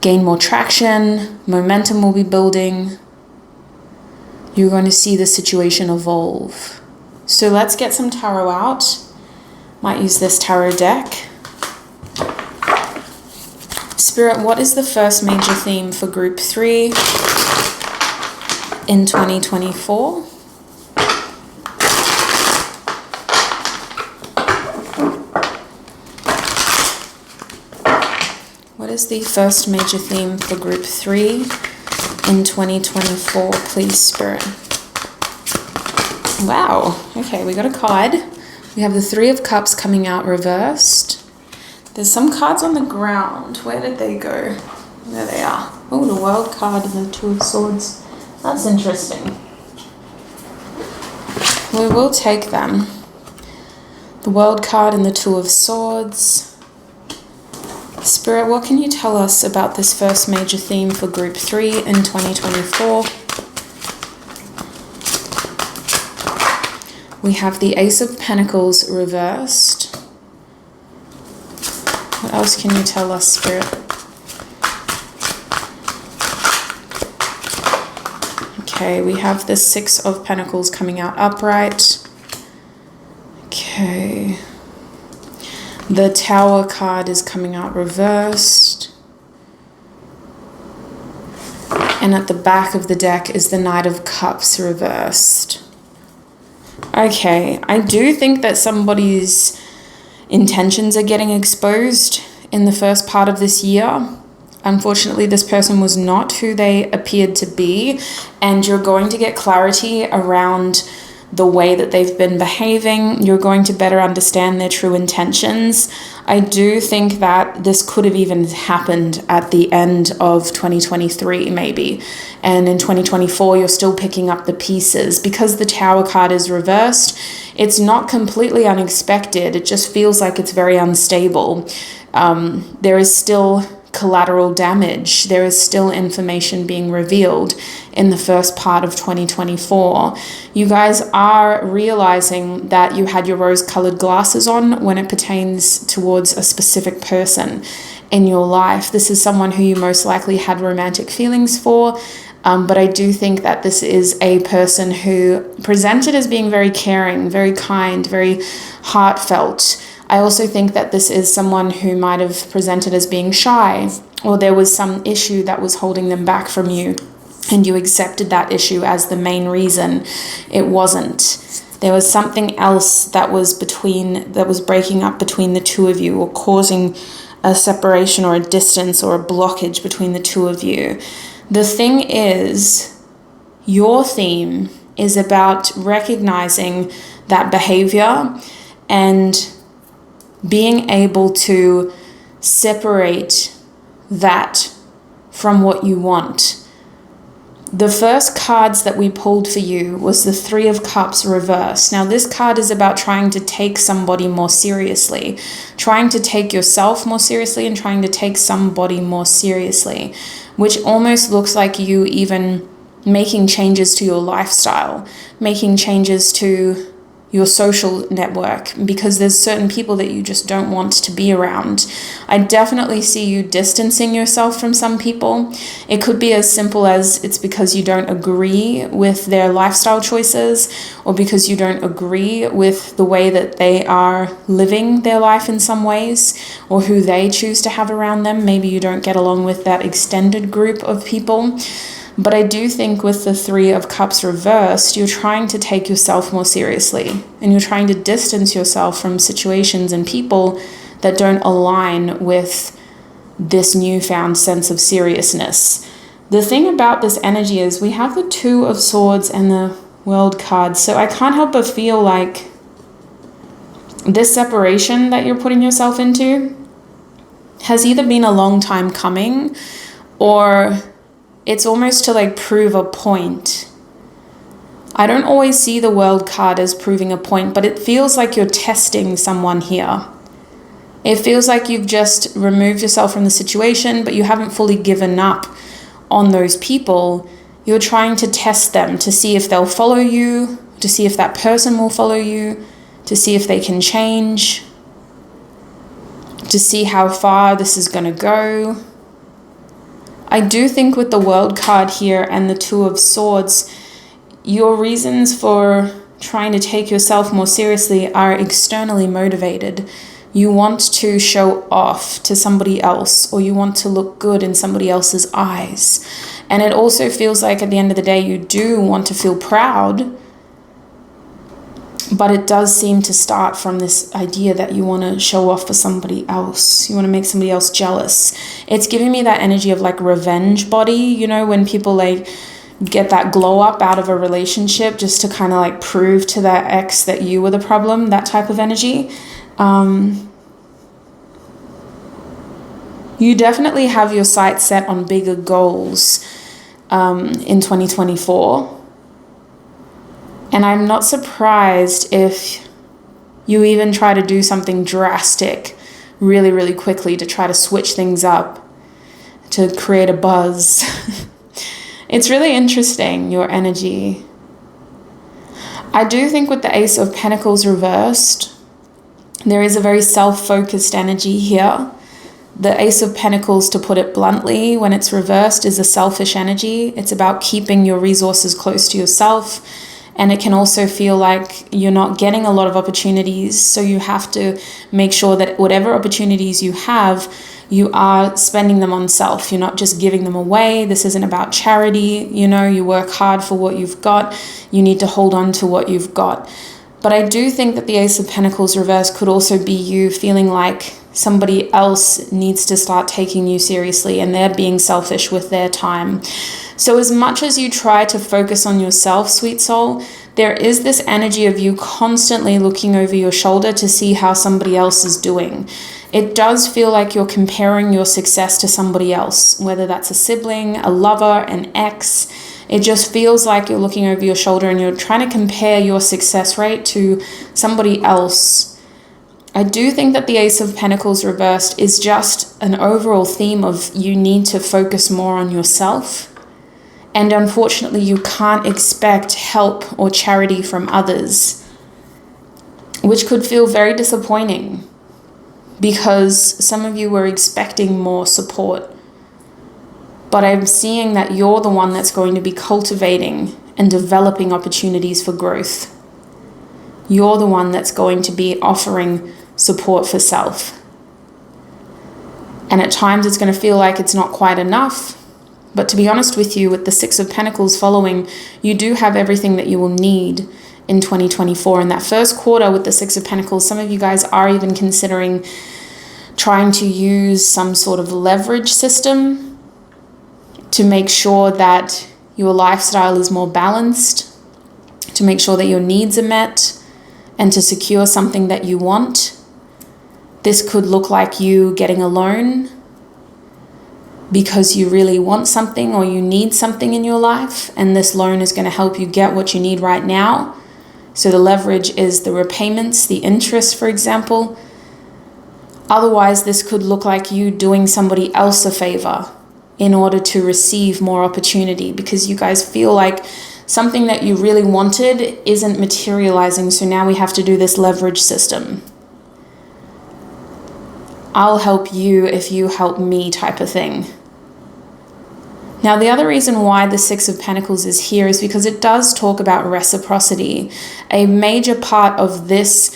gain more traction, momentum will be building. You're going to see the situation evolve. So let's get some tarot out. Might use this tarot deck. Spirit, what is the first major theme for group 3 in 2024? What is the first major theme for group 3 in 2024, please, Spirit? Wow. Okay, we got a card. We have the 3 of Cups coming out reversed. There's some cards on the ground. Where did they go? There they are. Oh, the World card and the 2 of Swords. That's interesting. We will take them. The World card and the 2 of Swords. Spirit, what can you tell us about this first major theme for group 3 in 2024? We have the Ace of Pentacles reversed. What else can you tell us, Spirit? Okay, we have the 6 of Pentacles coming out upright. Okay. The Tower card is coming out reversed. And at the back of the deck is the Knight of Cups reversed. Okay, I do think that somebody's intentions are getting exposed in the first part of this year. Unfortunately, this person was not who they appeared to be, and you're going to get clarity around the way that they've been behaving. You're going to better understand their true intentions. I do think that this could have even happened at the end of 2023 maybe, and in 2024 you're still picking up the pieces. Because the Tower card is reversed, it's not completely unexpected. It just feels like it's very unstable. There is still collateral damage. There is still information being revealed in the first part of 2024. You guys are realizing that you had your rose-colored glasses on when it pertains towards a specific person in your life. This is someone who you most likely had romantic feelings for, but I do think that this is a person who presented as being very caring, very kind, very heartfelt. I also think that this is someone who might have presented as being shy, or there was some issue that was holding them back from you, and you accepted that issue as the main reason. It wasn't. There was something else that was breaking up between the two of you, or causing a separation or a distance or a blockage between the two of you. The thing is, your theme is about recognizing that behavior and being able to separate that from what you want. The first cards that we pulled for you was the 3 of Cups reversed. Now this card is about trying to take somebody more seriously, trying to take yourself more seriously and trying to take somebody more seriously, which almost looks like you even making changes to your lifestyle, making changes to your social network, because there's certain people that you just don't want to be around. I definitely see you distancing yourself from some people. It could be as simple as it's because you don't agree with their lifestyle choices, or because you don't agree with the way that they are living their life in some ways, or who they choose to have around them. Maybe you don't get along with that extended group of people. But I do think with the Three of Cups reversed, you're trying to take yourself more seriously, and you're trying to distance yourself from situations and people that don't align with this newfound sense of seriousness. The thing about this energy is we have the Two of Swords and the World card. So I can't help but feel like this separation that you're putting yourself into has either been a long time coming, or it's almost to like prove a point. I don't always see the World card as proving a point, but it feels like you're testing someone here. It feels like you've just removed yourself from the situation, but you haven't fully given up on those people. You're trying to test them to see if they'll follow you, to see if that person will follow you, to see if they can change, to see how far this is going to go. I do think with the World card here and the Two of Swords, your reasons for trying to take yourself more seriously are externally motivated. You want to show off to somebody else, or you want to look good in somebody else's eyes. And it also feels like at the end of the day, you do want to feel proud, but it does seem to start from this idea that you want to show off for somebody else. You want to make somebody else jealous. It's giving me that energy of like revenge body, you know, when people like get that glow up out of a relationship just to kind of like prove to their ex that you were the problem, that type of energy. You definitely have your sights set on bigger goals in 2024. And I'm not surprised if you even try to do something drastic really, really quickly to try to switch things up, to create a buzz. It's really interesting, your energy. I do think with the Ace of Pentacles reversed, there is a very self-focused energy here. The Ace of Pentacles, to put it bluntly, when it's reversed, is a selfish energy. It's about keeping your resources close to yourself. And it can also feel like you're not getting a lot of opportunities. So you have to make sure that whatever opportunities you have, you are spending them on self. You're not just giving them away. This isn't about charity. You know, you work hard for what you've got. You need to hold on to what you've got. But I do think that the Ace of Pentacles reverse could also be you feeling like somebody else needs to start taking you seriously, and they're being selfish with their time. So as much as you try to focus on yourself, sweet soul, there is this energy of you constantly looking over your shoulder to see how somebody else is doing. It does feel like you're comparing your success to somebody else, whether that's a sibling, a lover, an ex. It just feels like you're looking over your shoulder and you're trying to compare your success rate to somebody else. I do think that the Ace of Pentacles reversed is just an overall theme of you need to focus more on yourself. And unfortunately, you can't expect help or charity from others, which could feel very disappointing because some of you were expecting more support. But I'm seeing that you're the one that's going to be cultivating and developing opportunities for growth. You're the one that's going to be offering support for self. And at times it's going to feel like it's not quite enough. But to be honest with you, with the Six of Pentacles following, you do have everything that you will need in 2024. In that first quarter with the Six of Pentacles, some of you guys are even considering trying to use some sort of leverage system to make sure that your lifestyle is more balanced, to make sure that your needs are met, and to secure something that you want. This could look like you getting a loan because you really want something or you need something in your life, and this loan is going to help you get what you need right now. So the leverage is the repayments, the interest, for example. Otherwise, this could look like you doing somebody else a favor in order to receive more opportunity, because you guys feel like something that you really wanted isn't materializing, so now we have to do this leverage system. I'll help you if you help me type of thing. Now, the other reason why the Six of Pentacles is here is because it does talk about reciprocity. A major part of this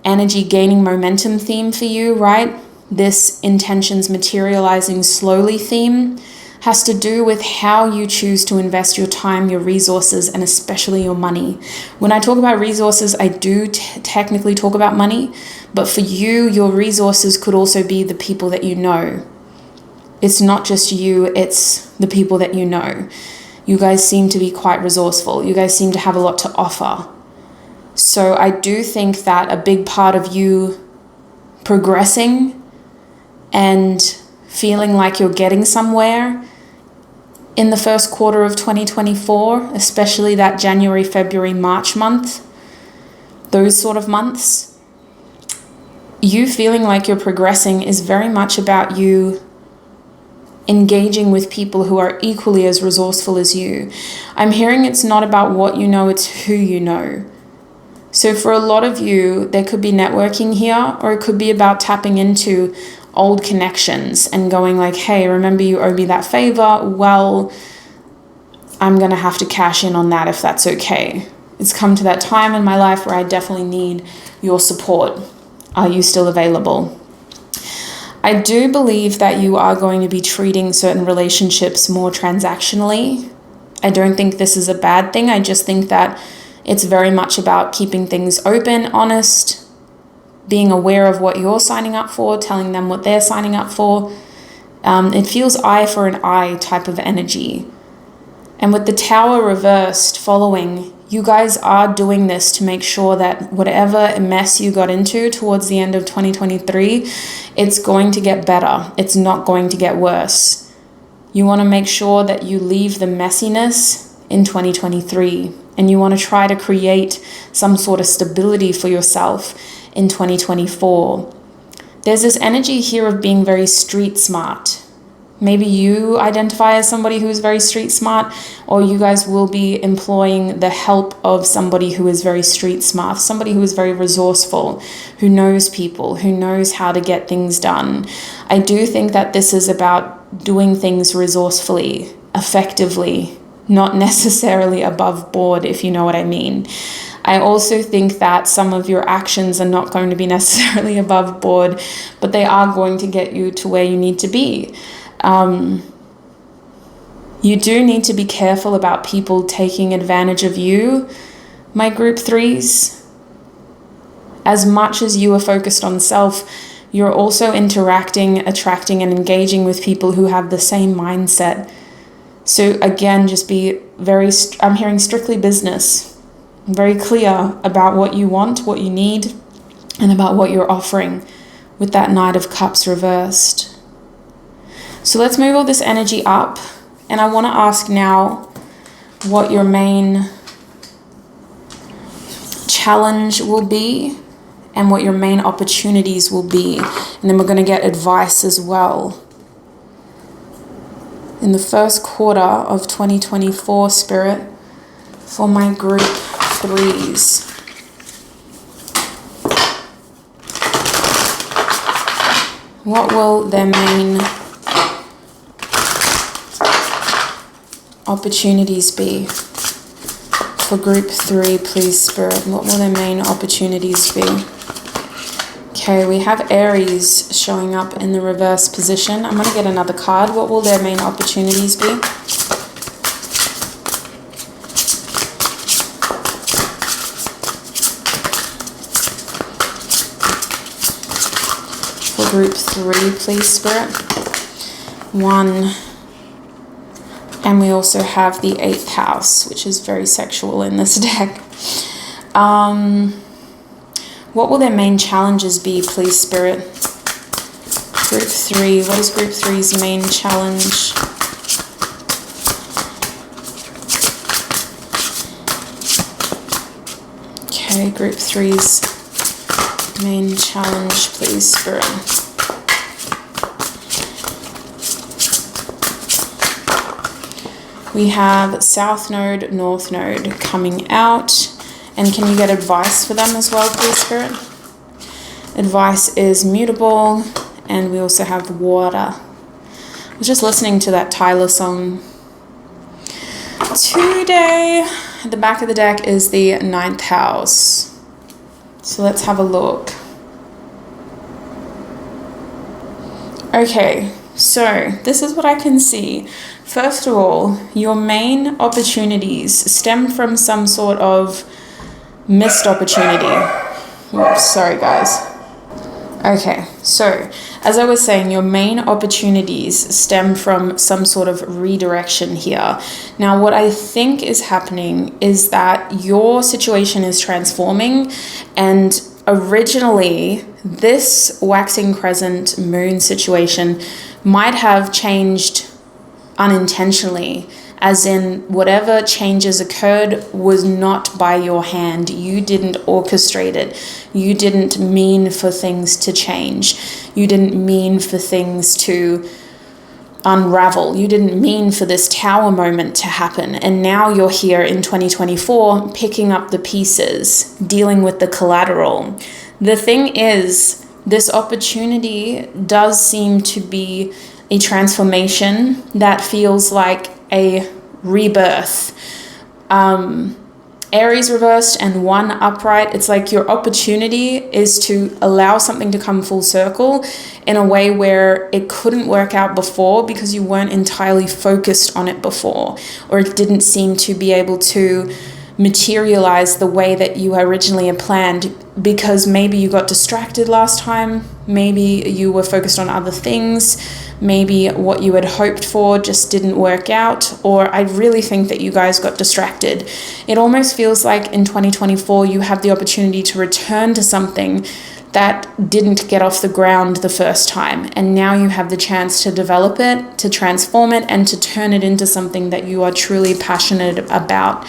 energy gaining momentum theme for you, right? This intentions materializing slowly theme has to do with how you choose to invest your time, your resources, and especially your money. When I talk about resources, I do technically talk about money, but for you, your resources could also be the people that you know. It's not just you, it's the people that you know. You guys seem to be quite resourceful. You guys seem to have a lot to offer. So I do think that a big part of you progressing and feeling like you're getting somewhere in the first quarter of 2024, especially that January, February, March month, those sort of months, you feeling like you're progressing is very much about you engaging with people who are equally as resourceful as you. I'm hearing it's not about what you know, it's who you know. So for a lot of you, there could be networking here, or it could be about tapping into old connections and going like, hey, remember you owe me that favor? Well, I'm going to have to cash in on that if that's okay. It's come to that time in my life where I definitely need your support. Are you still available? I do believe that you are going to be treating certain relationships more transactionally. I don't think this is a bad thing. I just think that it's very much about keeping things open, honest, being aware of what you're signing up for, telling them what they're signing up for. It feels eye for an eye type of energy. And with the Tower reversed following, you guys are doing this to make sure that whatever mess you got into towards the end of 2023, it's going to get better. It's not going to get worse. You want to make sure that you leave the messiness in 2023, and you want to try to create some sort of stability for yourself in 2024. There's this energy here of being very street smart. Maybe you identify as somebody who's very street smart, or you guys will be employing the help of somebody who is very street smart, somebody who is very resourceful, who knows people, who knows how to get things done. I do think that this is about doing things resourcefully, effectively, not necessarily above board, if you know what I mean. I also think that some of your actions are not going to be necessarily above board, but they are going to get you to where you need to be. You do need to be careful about people taking advantage of you, my group threes. As much as you are focused on self, you're also interacting, attracting, and engaging with people who have the same mindset. So again, just be I'm hearing strictly business. Very clear about what you want, what you need, and about what you're offering with that Knight of Cups reversed. So let's move all this energy up. And I want to ask now what your main challenge will be and what your main opportunities will be. And then we're going to get advice as well. In the first quarter of 2024, Spirit, for my group threes. What will their main opportunities be? For group 3, please, Spirit, what will their main opportunities be? Okay, we have Aries showing up in the reverse position. I'm going to get another card. What will their main opportunities be? For group 3, please, Spirit. 1. And we also have the 8th house, which is very sexual in this deck. What will their main challenges be, please, Spirit? Group 3, what is Group 3's main challenge? Okay, Group 3's main challenge, please, Spirit. We have South Node, North Node coming out. And can you get advice for them as well, please, Spirit? Advice is mutable. And we also have water. I was just listening to that Tyler song today. At the back of the deck is the 9th house. So let's have a look. Okay, so this is what I can see. First of all, your main opportunities stem from some sort of missed opportunity. Oops, sorry guys. Okay, so as I was saying, your main opportunities stem from some sort of redirection here. Now, what I think is happening is that your situation is transforming, and originally this waxing crescent moon situation might have changed unintentionally, as in whatever changes occurred was not by your hand. You didn't orchestrate it. You didn't mean for things to change. You didn't mean for things to unravel. You didn't mean for this tower moment to happen. And now you're here in 2024 picking up the pieces, dealing with the collateral. The thing is, this opportunity does seem to be a transformation that feels like a rebirth. Aries reversed and 1 upright, it's like your opportunity is to allow something to come full circle in a way where it couldn't work out before because you weren't entirely focused on it before, or it didn't seem to be able to materialize the way that you originally had planned, because maybe you got distracted last time, maybe you were focused on other things, maybe what you had hoped for just didn't work out, or I really think that you guys got distracted. It almost feels like in 2024 you have the opportunity to return to something that didn't get off the ground the first time, and now you have the chance to develop it, to transform it, and to turn it into something that you are truly passionate about.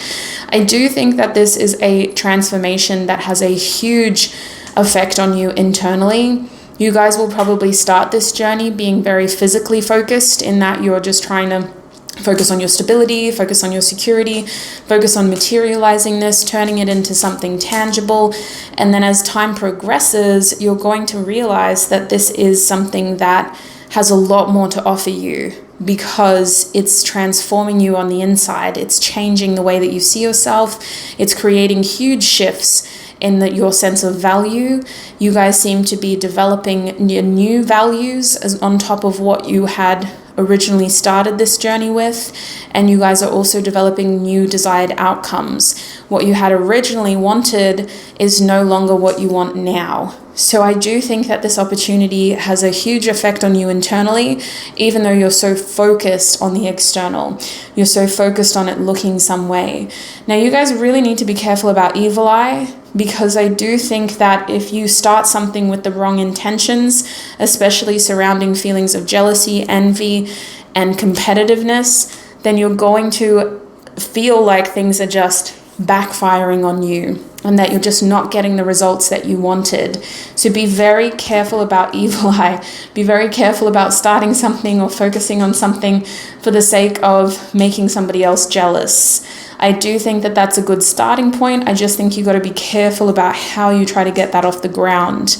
I do think that this is a transformation that has a huge effect on you internally. You guys will probably start this journey being very physically focused, in that you're just trying to focus on your stability, focus on your security, focus on materializing this, turning it into something tangible. And then as time progresses, you're going to realize that this is something that has a lot more to offer you, because it's transforming you on the inside. It's changing the way that you see yourself. It's creating huge shifts in your sense of value. You guys seem to be developing new values on top of what you had originally started this journey with, and you guys are also developing new desired outcomes. What you had originally wanted is no longer what you want now. So I do think that this opportunity has a huge effect on you internally, even though you're so focused on the external. You're so focused on it looking some way. Now, you guys really need to be careful about evil eye, because I do think that if you start something with the wrong intentions, especially surrounding feelings of jealousy, envy, and competitiveness, then you're going to feel like things are just backfiring on you, and that you're just not getting the results that you wanted. So be very careful about evil eye. Be very careful about starting something or focusing on something for the sake of making somebody else jealous. I do think that that's a good starting point. I just think you got to be careful about how you try to get that off the ground.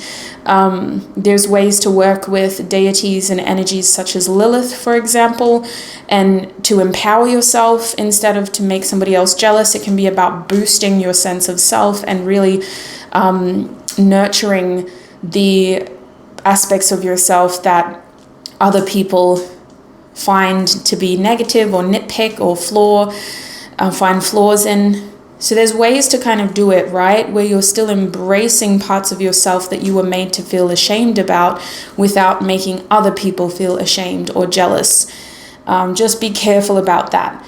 There's ways to work with deities and energies such as Lilith, for example, and to empower yourself instead of to make somebody else jealous. It can be about boosting your sense of self and really nurturing the aspects of yourself that other people find to be negative or nitpick or find flaws in. So there's ways to kind of do it, right? Where you're still embracing parts of yourself that you were made to feel ashamed about without making other people feel ashamed or jealous. Just be careful about that,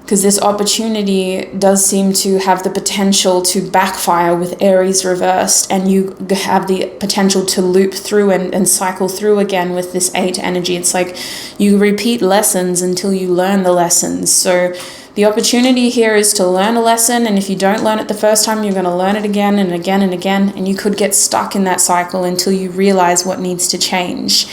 because this opportunity does seem to have the potential to backfire with Aries reversed, and you have the potential to loop through and cycle through again with this 8 energy. It's like you repeat lessons until you learn the lessons. So the opportunity here is to learn a lesson, and if you don't learn it the first time, you're going to learn it again and again and again, and you could get stuck in that cycle until you realize what needs to change.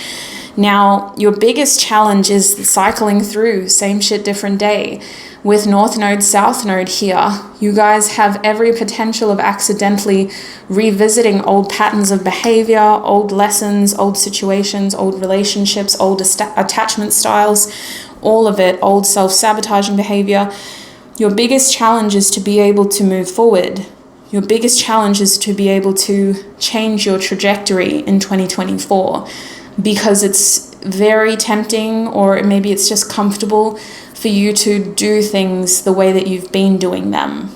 Now, your biggest challenge is cycling through same shit, different day. With North Node, South Node here, you guys have every potential of accidentally revisiting old patterns of behavior, old lessons, old situations, old relationships, old attachment styles, all of it, old self-sabotaging behavior. Your biggest challenge is to be able to move forward. Your biggest challenge is to be able to change your trajectory in 2024, because it's very tempting, or maybe it's just comfortable for you to do things the way that you've been doing them.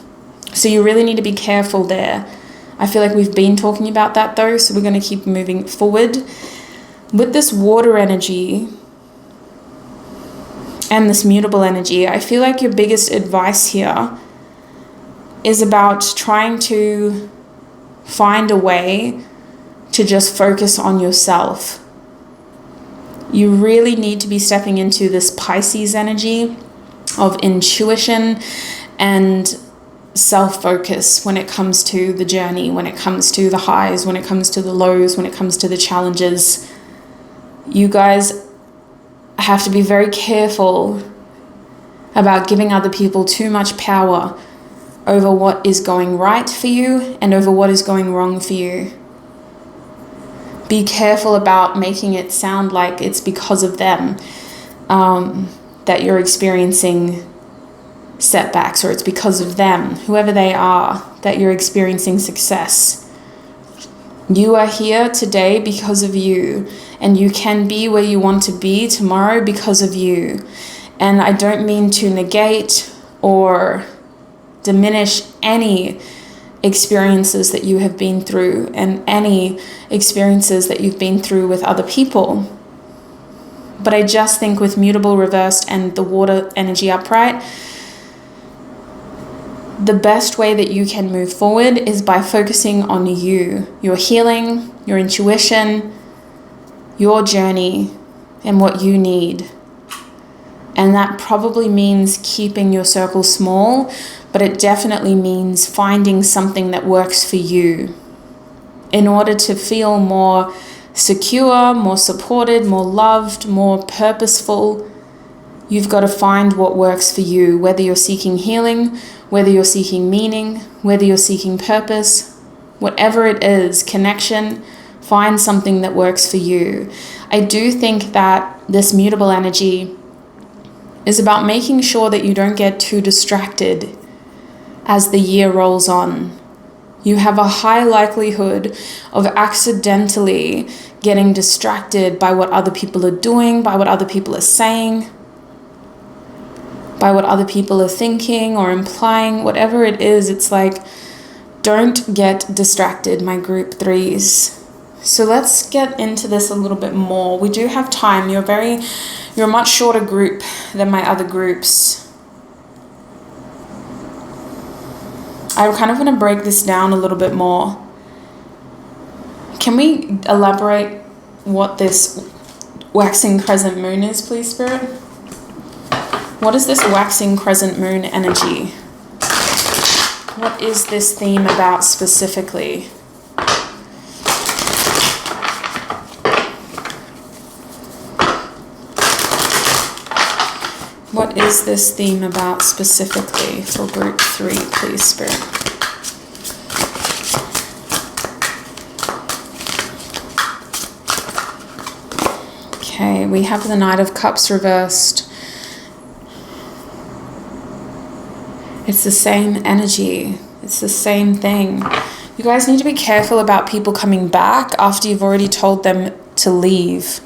So you really need to be careful there. I feel like we've been talking about that though, so we're going to keep moving forward. With this water energy and this mutable energy, I feel like your biggest advice here is about trying to find a way to just focus on yourself. You really need to be stepping into this Pisces energy of intuition and self-focus when it comes to the journey, when it comes to the highs, when it comes to the lows, when it comes to the challenges. You guys have to be very careful about giving other people too much power over what is going right for you and over what is going wrong for you. Be careful about making it sound like it's because of them that you're experiencing setbacks, or it's because of them, whoever they are, that you're experiencing success. You are here today because of you, and you can be where you want to be tomorrow because of you. And I don't mean to negate or diminish any experiences that you have been through and any experiences that you've been through with other people. But I just think with mutable reversed and the water energy upright, the best way that you can move forward is by focusing on you, your healing, your intuition, your journey, and what you need. And that probably means keeping your circle small, but it definitely means finding something that works for you in order to feel more secure, more supported, more loved, more purposeful. You've got to find what works for you, whether you're seeking healing, whether you're seeking meaning, whether you're seeking purpose, whatever it is, connection, find something that works for you. I do think that this mutable energy is about making sure that you don't get too distracted as the year rolls on. You have a high likelihood of accidentally getting distracted by what other people are doing, by what other people are saying, by what other people are thinking or implying, whatever it is. It's like, don't get distracted, my group threes. So let's get into this a little bit more. We do have time. You're a much shorter group than my other groups. I kind of want to break this down a little bit more. Can we elaborate what this waxing crescent moon is, please, Spirit? What is this waxing crescent moon energy? What is this theme about specifically? What is this theme about specifically for group 3, please, Spirit? Okay, we have the Knight of Cups reversed. It's the same energy. It's the same thing. You guys need to be careful about people coming back after you've already told them to leave,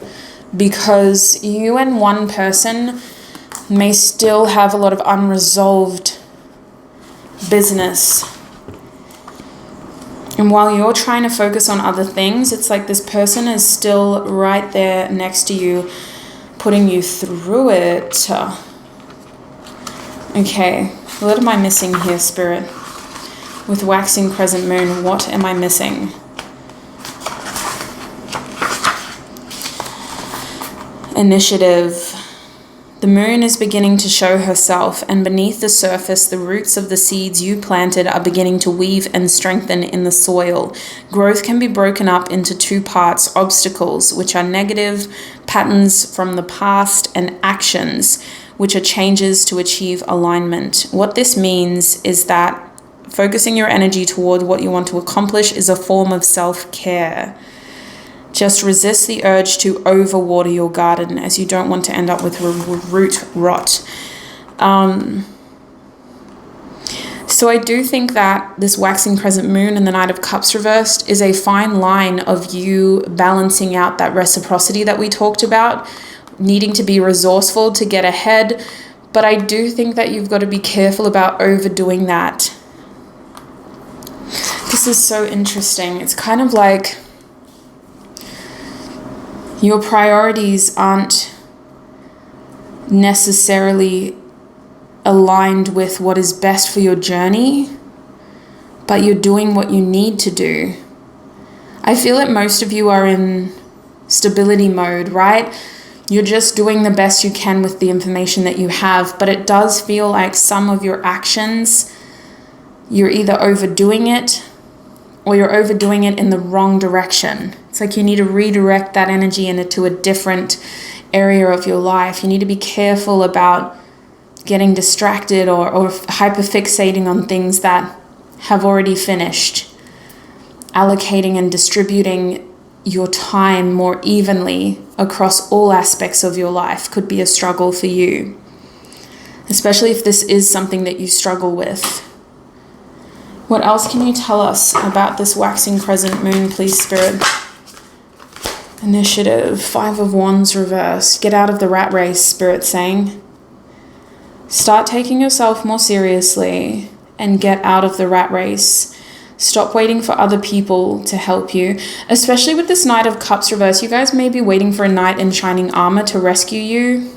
because you and one person may still have a lot of unresolved business. And while you're trying to focus on other things, it's like this person is still right there next to you, putting you through it. Okay, what am I missing here, Spirit? With waxing crescent moon, what am I missing? Initiative. The moon is beginning to show herself, and beneath the surface, the roots of the seeds you planted are beginning to weave and strengthen in the soil. Growth can be broken up into two parts: obstacles, which are negative patterns from the past, and actions, which are changes to achieve alignment. What this means is that focusing your energy toward what you want to accomplish is a form of self-care. Just resist the urge to overwater your garden, as you don't want to end up with root rot. So I do think that this waxing crescent moon and the Knight of Cups reversed is a fine line of you balancing out that reciprocity that we talked about, needing to be resourceful to get ahead. But I do think that you've got to be careful about overdoing that. This is so interesting. It's kind of like your priorities aren't necessarily aligned with what is best for your journey, but you're doing what you need to do. I feel that most of you are in stability mode, right? You're just doing the best you can with the information that you have, but it does feel like some of your actions, you're either overdoing it or you're overdoing it in the wrong direction. It's like you need to redirect that energy into a different area of your life. You need to be careful about getting distracted or hyperfixating on things that have already finished. Allocating and distributing your time more evenly across all aspects of your life could be a struggle for you, especially if this is something that you struggle with. What else can you tell us about this waxing crescent moon, please, Spirit? Initiative, 5 of Wands reversed. Get out of the rat race, Spirit's saying. Start taking yourself more seriously and get out of the rat race. Stop waiting for other people to help you, especially with this Knight of Cups reverse. You guys may be waiting for a knight in shining armor to rescue you.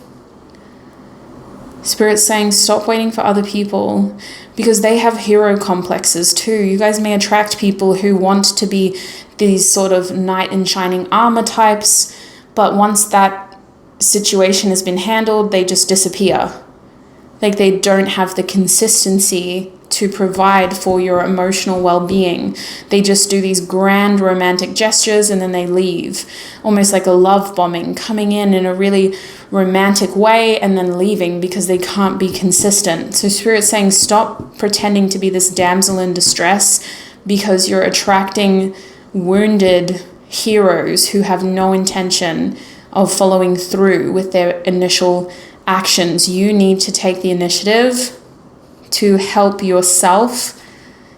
Spirit's saying stop waiting for other people, because they have hero complexes too. You guys may attract people who want to be these sort of knight in shining armor types, but once that situation has been handled, they just disappear. Like they don't have the consistency to provide for your emotional well-being. They just do these grand romantic gestures and then they leave, almost like a love bombing, coming in a really romantic way and then leaving because they can't be consistent. So Spirit's saying stop pretending to be this damsel in distress, because you're attracting wounded heroes who have no intention of following through with their initial actions. You need to take the initiative to help yourself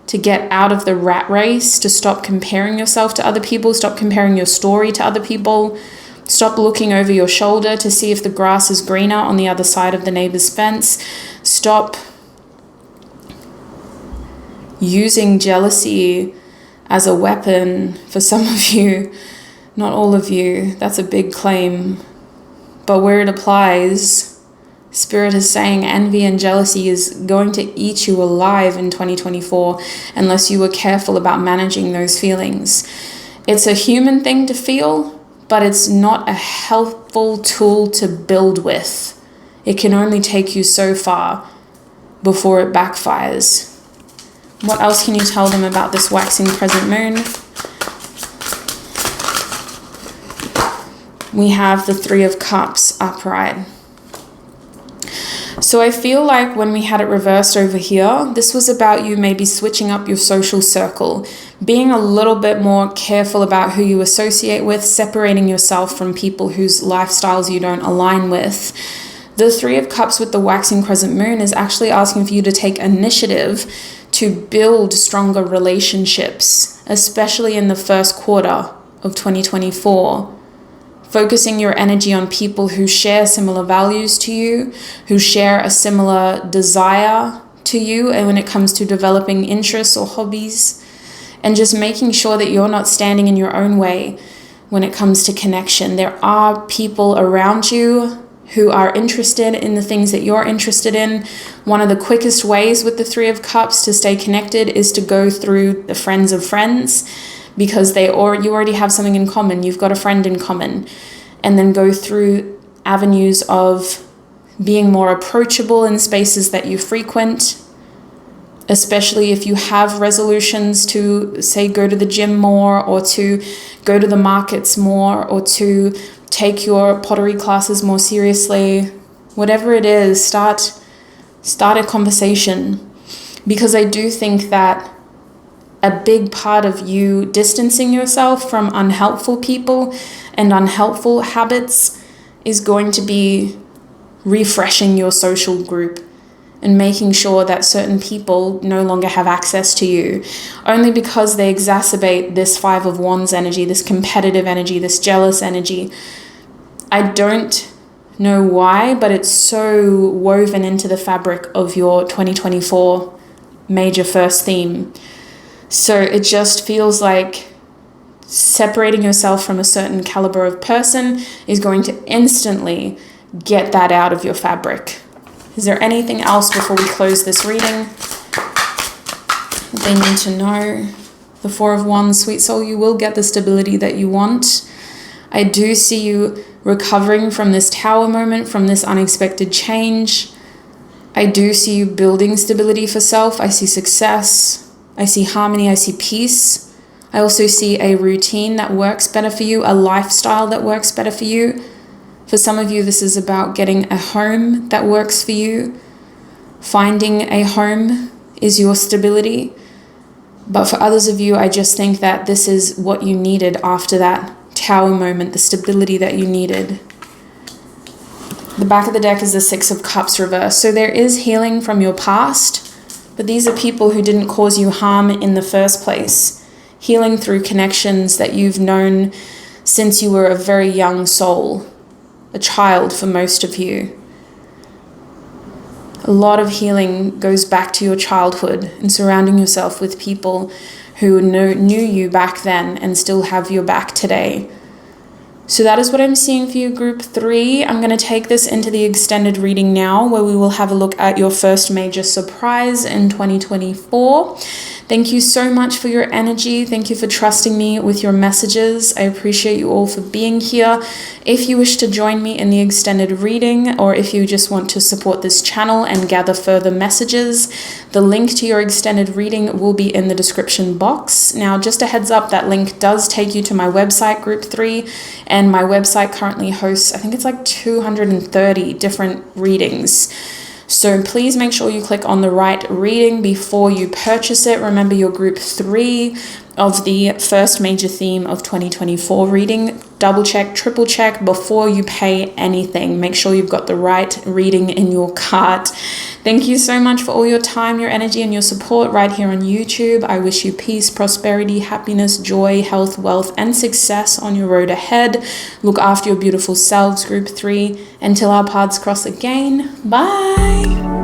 to get out of the rat race, to stop comparing yourself to other people, stop comparing your story to other people, stop looking over your shoulder to see if the grass is greener on the other side of the neighbor's fence, stop using jealousy as a weapon. For some of you, not all of you, that's a big claim, but where it applies, Spirit is saying envy and jealousy is going to eat you alive in 2024 unless you were careful about managing those feelings. It's a human thing to feel, but it's not a helpful tool to build with. It can only take you so far before it backfires. What else can you tell them about this waxing crescent moon? We have the 3 of Cups upright. So I feel like when we had it reversed over here, this was about you maybe switching up your social circle, being a little bit more careful about who you associate with, separating yourself from people whose lifestyles you don't align with. The 3 of Cups with the waxing crescent moon is actually asking for you to take initiative to build stronger relationships, especially in the first quarter of 2024. Focusing your energy on people who share similar values to you, who share a similar desire to you, and when it comes to developing interests or hobbies, and just making sure that you're not standing in your own way when it comes to connection. There are people around you who are interested in the things that you're interested in. One of the quickest ways with the 3 of Cups to stay connected is to go through the friends of friends, because you already have something in common. You've got a friend in common, and then go through avenues of being more approachable in spaces that you frequent, especially if you have resolutions to, say, go to the gym more, or to go to the markets more, or to take your pottery classes more seriously. Whatever it is, start a conversation, because I do think that a big part of you distancing yourself from unhelpful people and unhelpful habits is going to be refreshing your social group and making sure that certain people no longer have access to you, only because they exacerbate this Five of Wands energy, this competitive energy, this jealous energy. I don't know why, but it's so woven into the fabric of your 2024 major first theme. So it just feels like separating yourself from a certain caliber of person is going to instantly get that out of your fabric. Is there anything else before we close this reading they need to know? The Four of Wands, sweet soul, you will get the stability that you want. I do see you recovering from this tower moment, from this unexpected change. I do see you building stability for self. I see success. I see harmony. I see peace. I also see a routine that works better for you, a lifestyle that works better for you. For some of you, this is about getting a home that works for you. Finding a home is your stability. But for others of you, I just think that this is what you needed after that tower moment, the stability that you needed. The back of the deck is the Six of Cups reversed. So there is healing from your past, but these are people who didn't cause you harm in the first place. Healing through connections that you've known since you were a very young soul, a child for most of you. A lot of healing goes back to your childhood and surrounding yourself with people who knew you back then and still have your back today. So that is what I'm seeing for you, group 3. I'm going to take this into the extended reading now, where we will have a look at your first major surprise in 2024. Thank you so much for your energy. Thank you for trusting me with your messages. I appreciate you all for being here. If you wish to join me in the extended reading, or if you just want to support this channel and gather further messages, the link to your extended reading will be in the description box. Now, just a heads up, that link does take you to my website, group 3, and my website currently hosts, I think it's like 230 different readings. So please make sure you click on the right reading before you purchase it. Remember, your group 3 of the first major theme of 2024 reading. Double check, triple check before you pay anything. Make sure you've got the right reading in your cart. Thank you so much for all your time, your energy, and your support right here on YouTube. I wish you peace, prosperity, happiness, joy, health, wealth, and success on your road ahead. Look after your beautiful selves, group 3. Until our paths cross again, bye.